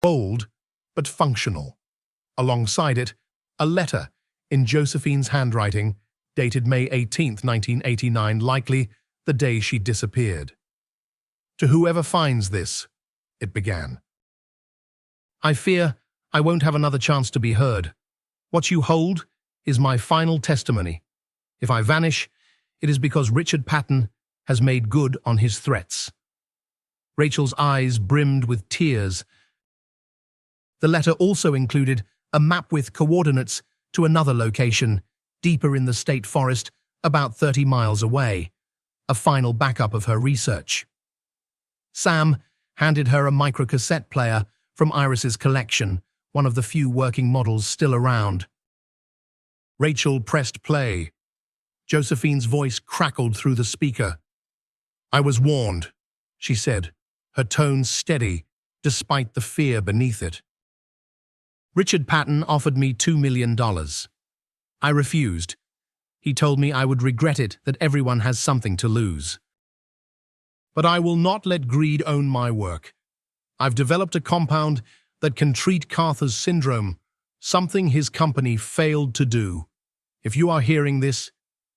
Old, but functional. Alongside it, a letter in Josephine's handwriting, dated May 18, 1989, likely the day she disappeared. "To whoever finds this," it began. "I fear I won't have another chance to be heard. What you hold is my final testimony. If I vanish, it is because Richard Patton has made good on his threats." Rachel's eyes brimmed with tears. The letter also included a map with coordinates to another location, deeper in the state forest, about 30 miles away, a final backup of her research. Sam handed her a microcassette player from Iris's collection, one of the few working models still around. Rachel pressed play. Josephine's voice crackled through the speaker. "I was warned," she said, her tone steady, despite the fear beneath it. "Richard Patton offered me $2 million. I refused. He told me I would regret it, that everyone has something to lose. But I will not let greed own my work. I've developed a compound that can treat Carter's syndrome, something his company failed to do. If you are hearing this,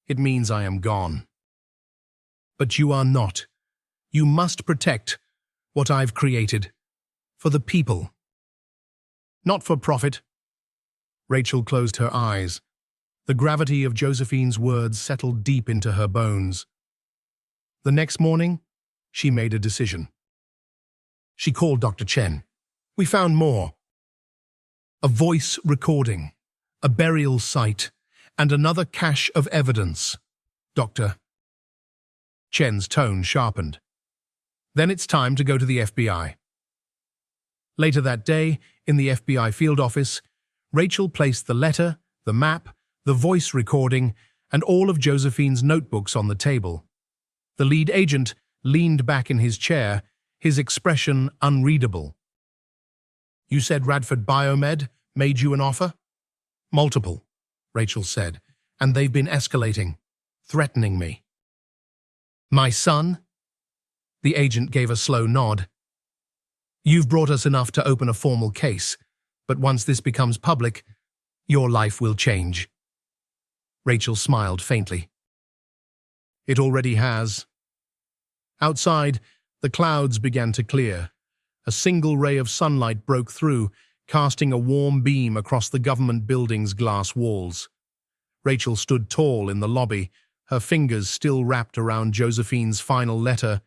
it means I am gone. But you are not. You must protect what I've created. For the people. Not for profit." Rachel closed her eyes. The gravity of Josephine's words settled deep into her bones. The next morning, she made a decision. She called Dr. Chen. "We found more. A voice recording, a burial site, and another cache of evidence. Doctor." Chen's tone sharpened. "Then it's time to go to the FBI." Later that day, in the FBI field office, Rachel placed the letter, the map, the voice recording, and all of Josephine's notebooks on the table. The lead agent leaned back in his chair, his expression unreadable. "You said Radford Biomed made you an offer?" "Multiple," Rachel said, "and they've been escalating, threatening me." My son? The agent gave a slow nod. You've brought us enough to open a formal case, but once this becomes public, your life will change. Rachel smiled faintly. It already has. Outside, the clouds began to clear. A single ray of sunlight broke through, casting a warm beam across the government building's glass walls. Rachel stood tall in the lobby, her fingers still wrapped around Josephine's final letter.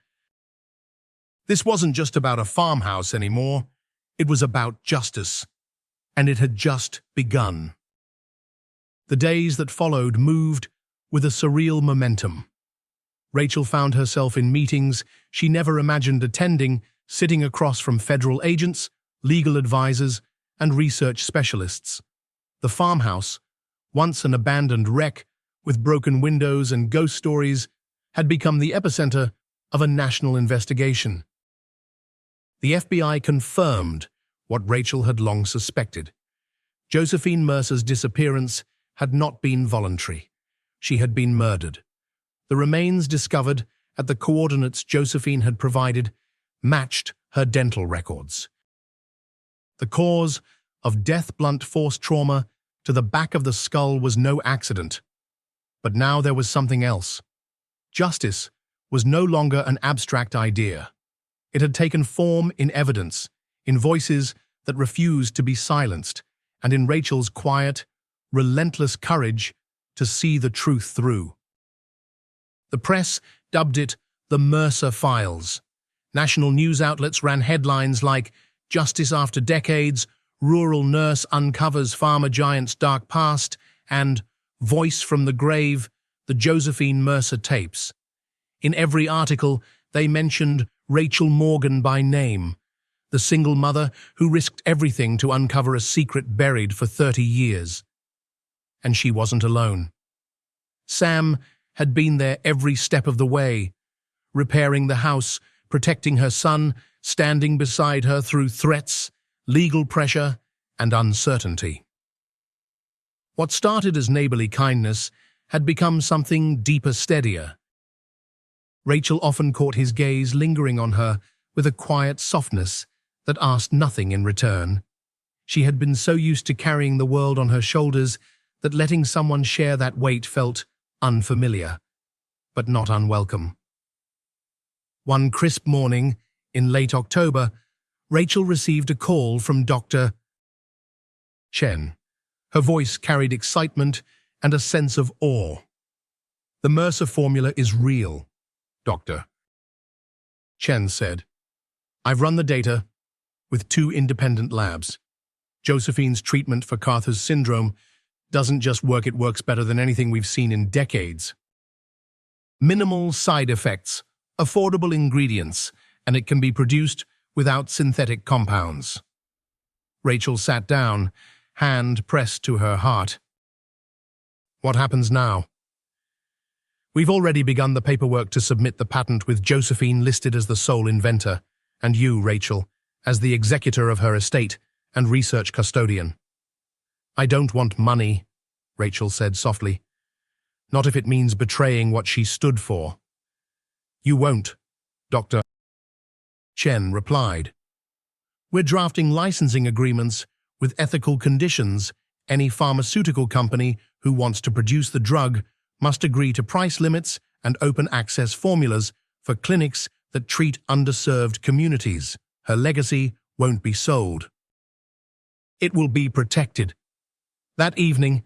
This wasn't just about a farmhouse anymore. It was about justice. And it had just begun. The days that followed moved with a surreal momentum. Rachel found herself in meetings she never imagined attending, sitting across from federal agents, legal advisors, and research specialists. The farmhouse, once an abandoned wreck with broken windows and ghost stories, had become the epicenter of a national investigation. The FBI confirmed what Rachel had long suspected. Josephine Mercer's disappearance had not been voluntary. She had been murdered. The remains discovered at the coordinates Josephine had provided matched her dental records. The cause of death, blunt force trauma to the back of the skull, was no accident. But now there was something else. Justice was no longer an abstract idea. It had taken form in evidence, in voices that refused to be silenced, and in Rachel's quiet, relentless courage to see the truth through. The press dubbed it the Mercer Files. National news outlets ran headlines like "Justice After Decades," "Rural Nurse Uncovers Farmer Giant's Dark Past," and "Voice from the Grave, the Josephine Mercer Tapes." In every article, they mentioned Rachel Morgan by name, the single mother who risked everything to uncover a secret buried for 30 years. And she wasn't alone. Sam had been there every step of the way, repairing the house, protecting her son, standing beside her through threats, legal pressure, and uncertainty. What started as neighborly kindness had become something deeper, steadier. Rachel often caught his gaze lingering on her with a quiet softness that asked nothing in return. She had been so used to carrying the world on her shoulders that letting someone share that weight felt unfamiliar, but not unwelcome. One crisp morning, in late October, Rachel received a call from Dr. Chen. Her voice carried excitement and a sense of awe. "The Mercer formula is real, Doctor," Chen said. "I've run the data with 2 independent labs. Josephine's treatment for Carter's syndrome doesn't just work, it works better than anything we've seen in decades. Minimal side effects, affordable ingredients, and it can be produced without synthetic compounds." Rachel sat down, hand pressed to her heart. "What happens now?" "We've already begun the paperwork to submit the patent, with Josephine listed as the sole inventor, and you, Rachel, as the executor of her estate and research custodian." "I don't want money," Rachel said softly. "Not if it means betraying what she stood for." "You won't," Dr. Chen replied. "We're drafting licensing agreements with ethical conditions. Any pharmaceutical company who wants to produce the drug must agree to price limits and open access formulas for clinics that treat underserved communities. Her legacy won't be sold. It will be protected." That evening,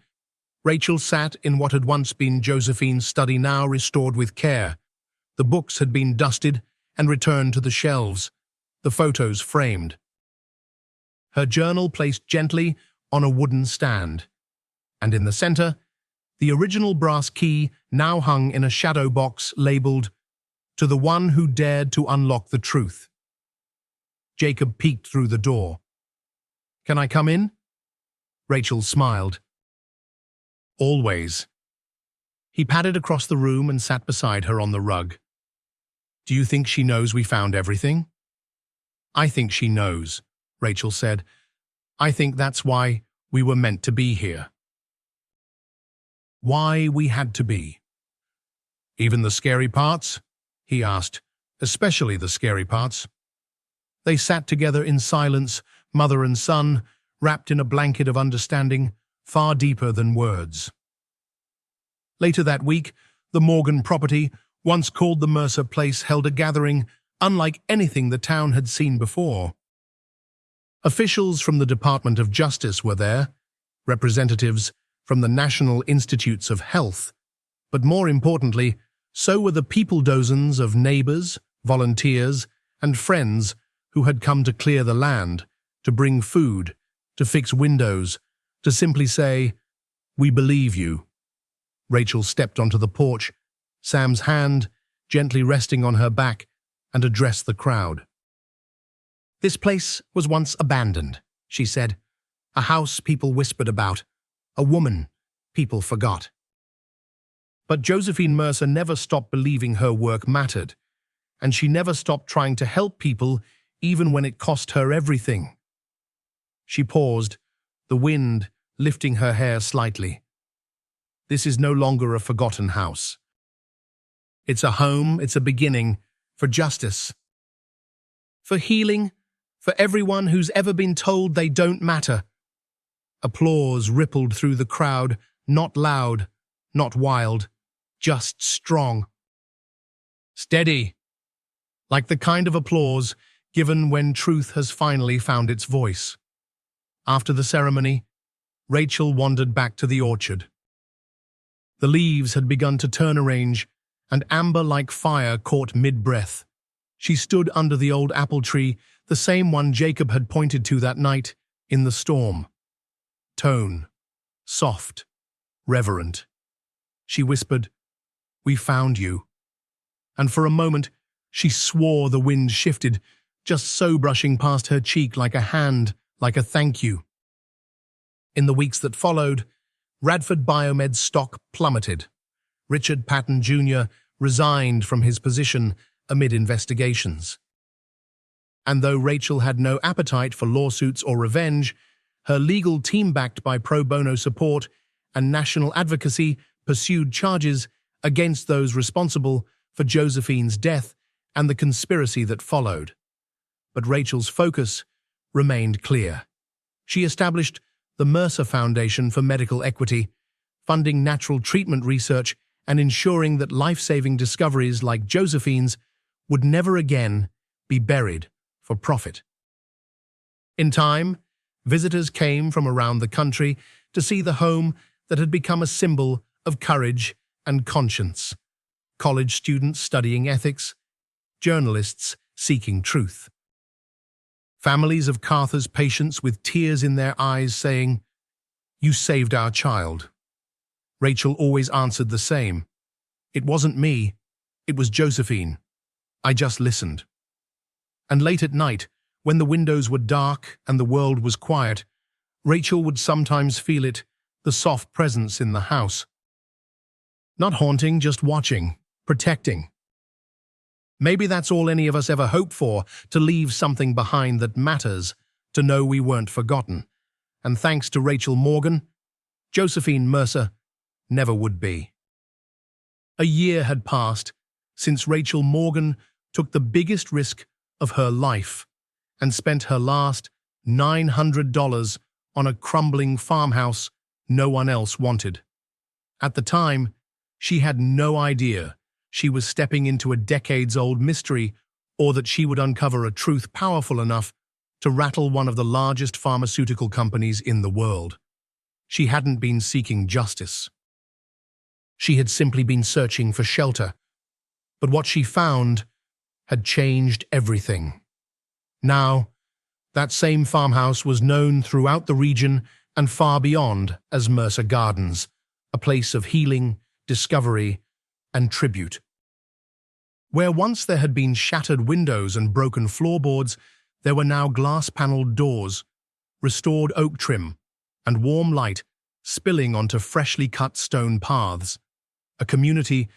Rachel sat in what had once been Josephine's study, now restored with care. The books had been dusted and returned to the shelves, the photos framed. Her journal placed gently on a wooden stand, and in the center, the original brass key now hung in a shadow box labeled, "To the one who dared to unlock the truth." Jacob peeked through the door. "Can I come in?" Rachel smiled. "Always." He padded across the room and sat beside her on the rug. "Do you think she knows we found everything?" "I think she knows," Rachel said. "I think that's why we were meant to be here. Why we had to be. Even the scary parts?" he asked, especially the scary parts. They sat together in silence, mother and son, wrapped in a blanket of understanding far deeper than words. Later that week, the Morgan property, once called the Mercer Place, held a gathering unlike anything the town had seen before. Officials from the Department of Justice were there, representatives from the National Institutes of Health, but more importantly, so were the people dozens of neighbors, volunteers, and friends who had come to clear the land, to bring food, to fix windows, to simply say, "We believe you." Rachel stepped onto the porch, Sam's hand gently resting on her back, and addressed the crowd. "This place was once abandoned," she said. "A house people whispered about, a woman people forgot." But Josephine Mercer never stopped believing her work mattered, and she never stopped trying to help people even when it cost her everything. She paused, the wind lifting her hair slightly. This is no longer a forgotten house. It's a home, it's a beginning, for justice, for healing, for everyone who's ever been told they don't matter. Applause rippled through the crowd, not loud, not wild, just strong. Steady, like the kind of applause given when truth has finally found its voice. After the ceremony, Rachel wandered back to the orchard. The leaves had begun to turn orange, and amber like fire caught mid-breath. She stood under the old apple tree, the same one Jacob had pointed to that night in the storm. Tone, soft, reverent. She whispered, "We found you." And for a moment, she swore the wind shifted, just so brushing past her cheek like a hand, like a thank you. In the weeks that followed, Radford Biomed's stock plummeted. Richard Patton Jr. resigned from his position amid investigations. And though Rachel had no appetite for lawsuits or revenge, her legal team, backed by pro bono support and national advocacy, pursued charges against those responsible for Josephine's death and the conspiracy that followed. But Rachel's focus remained clear. She established the Mercer Foundation for Medical Equity, funding natural treatment research and ensuring that life-saving discoveries like Josephine's would never again be buried for profit. In time, visitors came from around the country to see the home that had become a symbol of courage and conscience. College students studying ethics, journalists seeking truth. Families of Carther's patients with tears in their eyes saying, "You saved our child." Rachel always answered the same. "It wasn't me, it was Josephine. I just listened." And late at night, when the windows were dark and the world was quiet, Rachel would sometimes feel it, the soft presence in the house. Not haunting, just watching, protecting. Maybe that's all any of us ever hope for, to leave something behind that matters, to know we weren't forgotten. And thanks to Rachel Morgan, Josephine Mercer never would be. A year had passed since Rachel Morgan took the biggest risk of her life and spent her last $900 on a crumbling farmhouse no one else wanted. At the time, she had no idea she was stepping into a decades-old mystery, or that she would uncover a truth powerful enough to rattle one of the largest pharmaceutical companies in the world. She hadn't been seeking justice. She had simply been searching for shelter. But what she found had changed everything. Now, that same farmhouse was known throughout the region and far beyond as Mercer Gardens, a place of healing, discovery, and tribute. Where once there had been shattered windows and broken floorboards, there were now glass-paneled doors, restored oak trim, and warm light spilling onto freshly cut stone paths. A community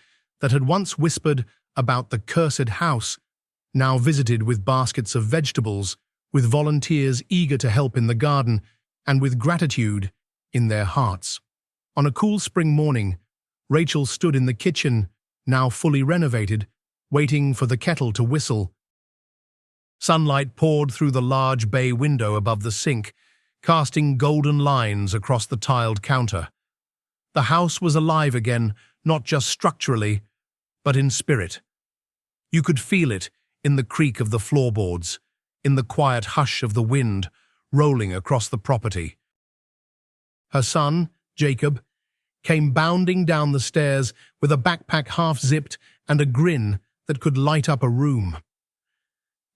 that had once whispered about the cursed house, now visited with baskets of vegetables, with volunteers eager to help in the garden, and with gratitude in their hearts. On a cool spring morning, Rachel stood in the kitchen, now fully renovated, waiting for the kettle to whistle. Sunlight poured through the large bay window above the sink, casting golden lines across the tiled counter. The house was alive again, not just structurally, but in spirit. You could feel it in the creak of the floorboards, in the quiet hush of the wind rolling across the property. Her son, Jacob, came bounding down the stairs with a backpack half-zipped and a grin that could light up a room.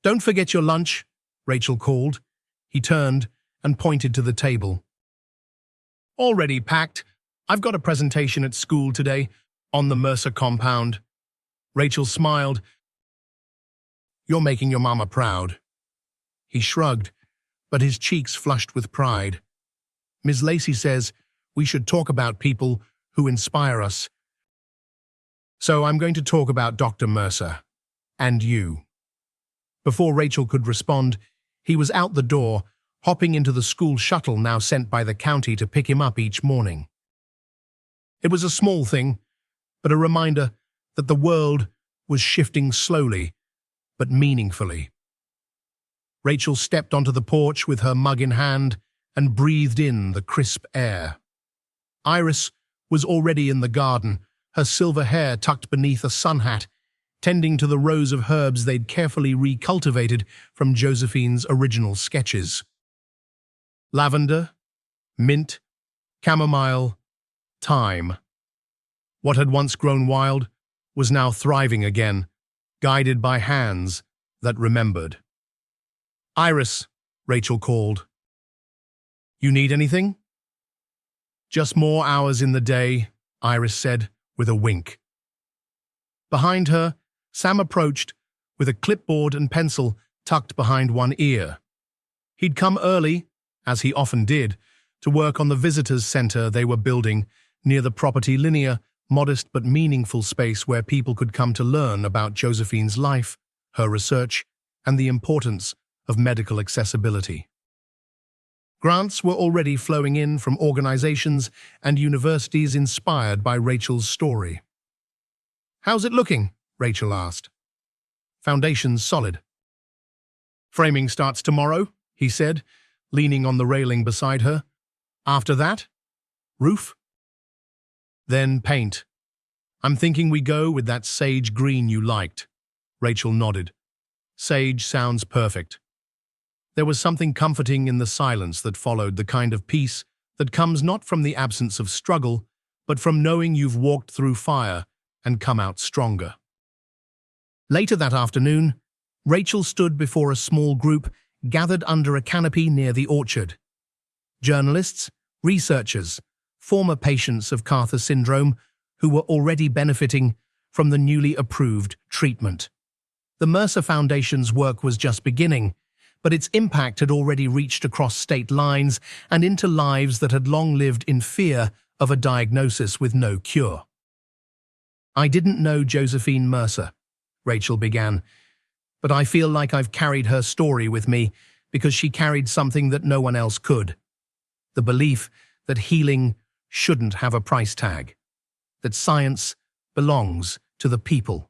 "Don't forget your lunch," Rachel called. He turned and pointed to the table. "Already packed. I've got a presentation at school today, on the Mercer compound." Rachel smiled. "You're making your mama proud." He shrugged, but his cheeks flushed with pride. "Ms. Lacey says we should talk about people who inspire us. So I'm going to talk about Dr. Mercer. And you." Before Rachel could respond, he was out the door, hopping into the school shuttle now sent by the county to pick him up each morning. It was a small thing, but a reminder that the world was shifting slowly, but meaningfully. Rachel stepped onto the porch with her mug in hand and breathed in the crisp air. Iris was already in the garden, her silver hair tucked beneath a sun hat, tending to the rows of herbs they'd carefully recultivated from Josephine's original sketches. Lavender, mint, chamomile, thyme. What had once grown wild was now thriving again, guided by hands that remembered. "Iris," Rachel called. "You need anything?" "Just more hours in the day," Iris said, with a wink. Behind her, Sam approached, with a clipboard and pencil tucked behind one ear. He'd come early, as he often did, to work on the visitors' center they were building near the property, linear, modest but meaningful space where people could come to learn about Josephine's life, her research, and the importance of medical accessibility. Grants were already flowing in from organizations and universities inspired by Rachel's story. "How's it looking?" Rachel asked. "Foundation's solid." "Framing starts tomorrow," he said, leaning on the railing beside her. "After that, roof? Then paint. I'm thinking we go with that sage green you liked." Rachel nodded. "Sage sounds perfect." There was something comforting in the silence that followed, the kind of peace that comes not from the absence of struggle, but from knowing you've walked through fire and come out stronger. Later that afternoon, Rachel stood before a small group gathered under a canopy near the orchard. Journalists, researchers, former patients of Carter syndrome who were already benefiting from the newly approved treatment. The Mercer Foundation's work was just beginning, but its impact had already reached across state lines and into lives that had long lived in fear of a diagnosis with no cure. "I didn't know Josephine Mercer," Rachel began, "but I feel like I've carried her story with me because she carried something that no one else could. The belief that healing shouldn't have a price tag, that science belongs to the people,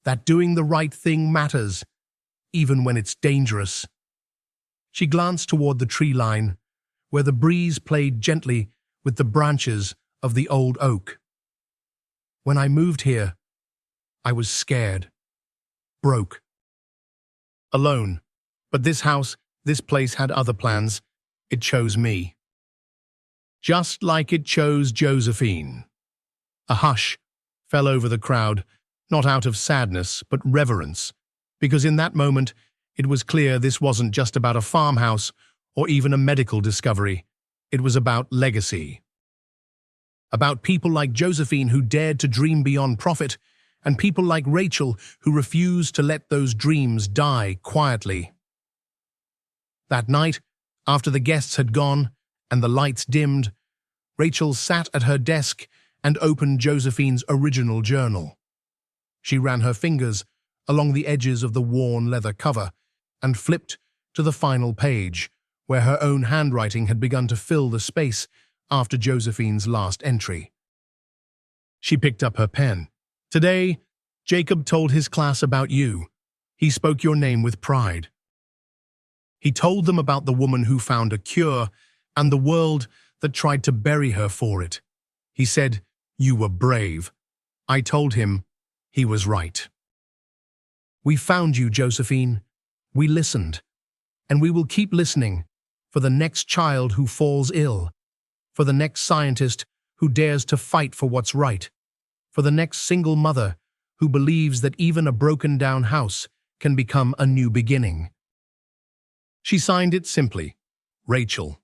that doing the right thing matters, even when it's dangerous." She glanced toward the tree line, where the breeze played gently with the branches of the old oak. "When I moved here, I was scared, broke, alone. But this house, this place had other plans. It chose me. Just like it chose Josephine." A hush fell over the crowd, not out of sadness, but reverence, because in that moment it was clear this wasn't just about a farmhouse or even a medical discovery. It was about legacy. About people like Josephine who dared to dream beyond profit, and people like Rachel who refused to let those dreams die quietly. That night, after the guests had gone and the lights dimmed, Rachel sat at her desk and opened Josephine's original journal. She ran her fingers along the edges of the worn leather cover and flipped to the final page, where her own handwriting had begun to fill the space after Josephine's last entry. She picked up her pen. "Today, Jacob told his class about you. He spoke your name with pride. He told them about the woman who found a cure and the world that tried to bury her for it. He said, "You were brave." I told him he was right. We found you, Josephine. We listened. And we will keep listening for the next child who falls ill, for the next scientist who dares to fight for what's right, for the next single mother who believes that even a broken-down house can become a new beginning. She signed it simply, Rachel.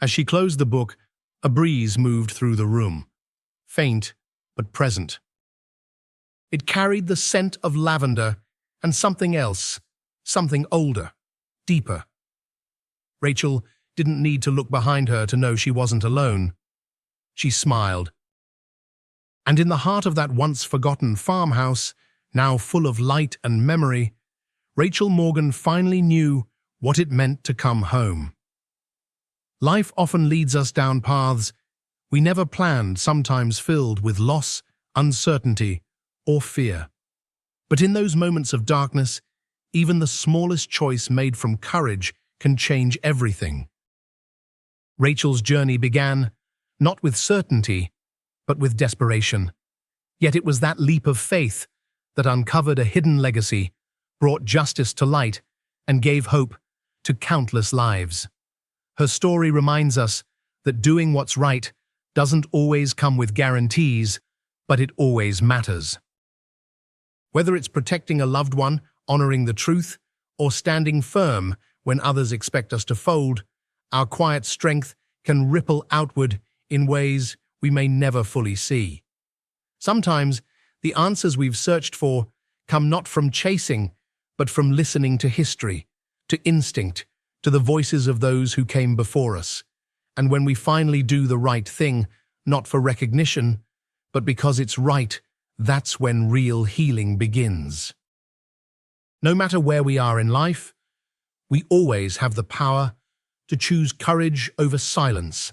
As she closed the book, a breeze moved through the room, faint but present. It carried the scent of lavender and something else, something older, deeper. Rachel didn't need to look behind her to know she wasn't alone. She smiled. And in the heart of that once-forgotten farmhouse, now full of light and memory, Rachel Morgan finally knew what it meant to come home. Life often leads us down paths we never planned, sometimes filled with loss, uncertainty, or fear. But in those moments of darkness, even the smallest choice made from courage can change everything. Rachel's journey began not with certainty, but with desperation. Yet it was that leap of faith that uncovered a hidden legacy, brought justice to light, and gave hope to countless lives. Her story reminds us that doing what's right doesn't always come with guarantees, but it always matters. Whether it's protecting a loved one, honoring the truth, or standing firm when others expect us to fold, our quiet strength can ripple outward in ways we may never fully see. Sometimes, the answers we've searched for come not from chasing, but from listening to history, to instinct, to the voices of those who came before us. And when we finally do the right thing, not for recognition, but because it's right, that's when real healing begins. No matter where we are in life, we always have the power to choose courage over silence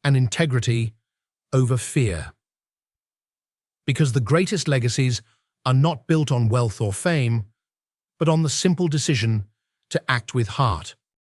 and integrity over fear. Because the greatest legacies are not built on wealth or fame, but on the simple decision to act with heart.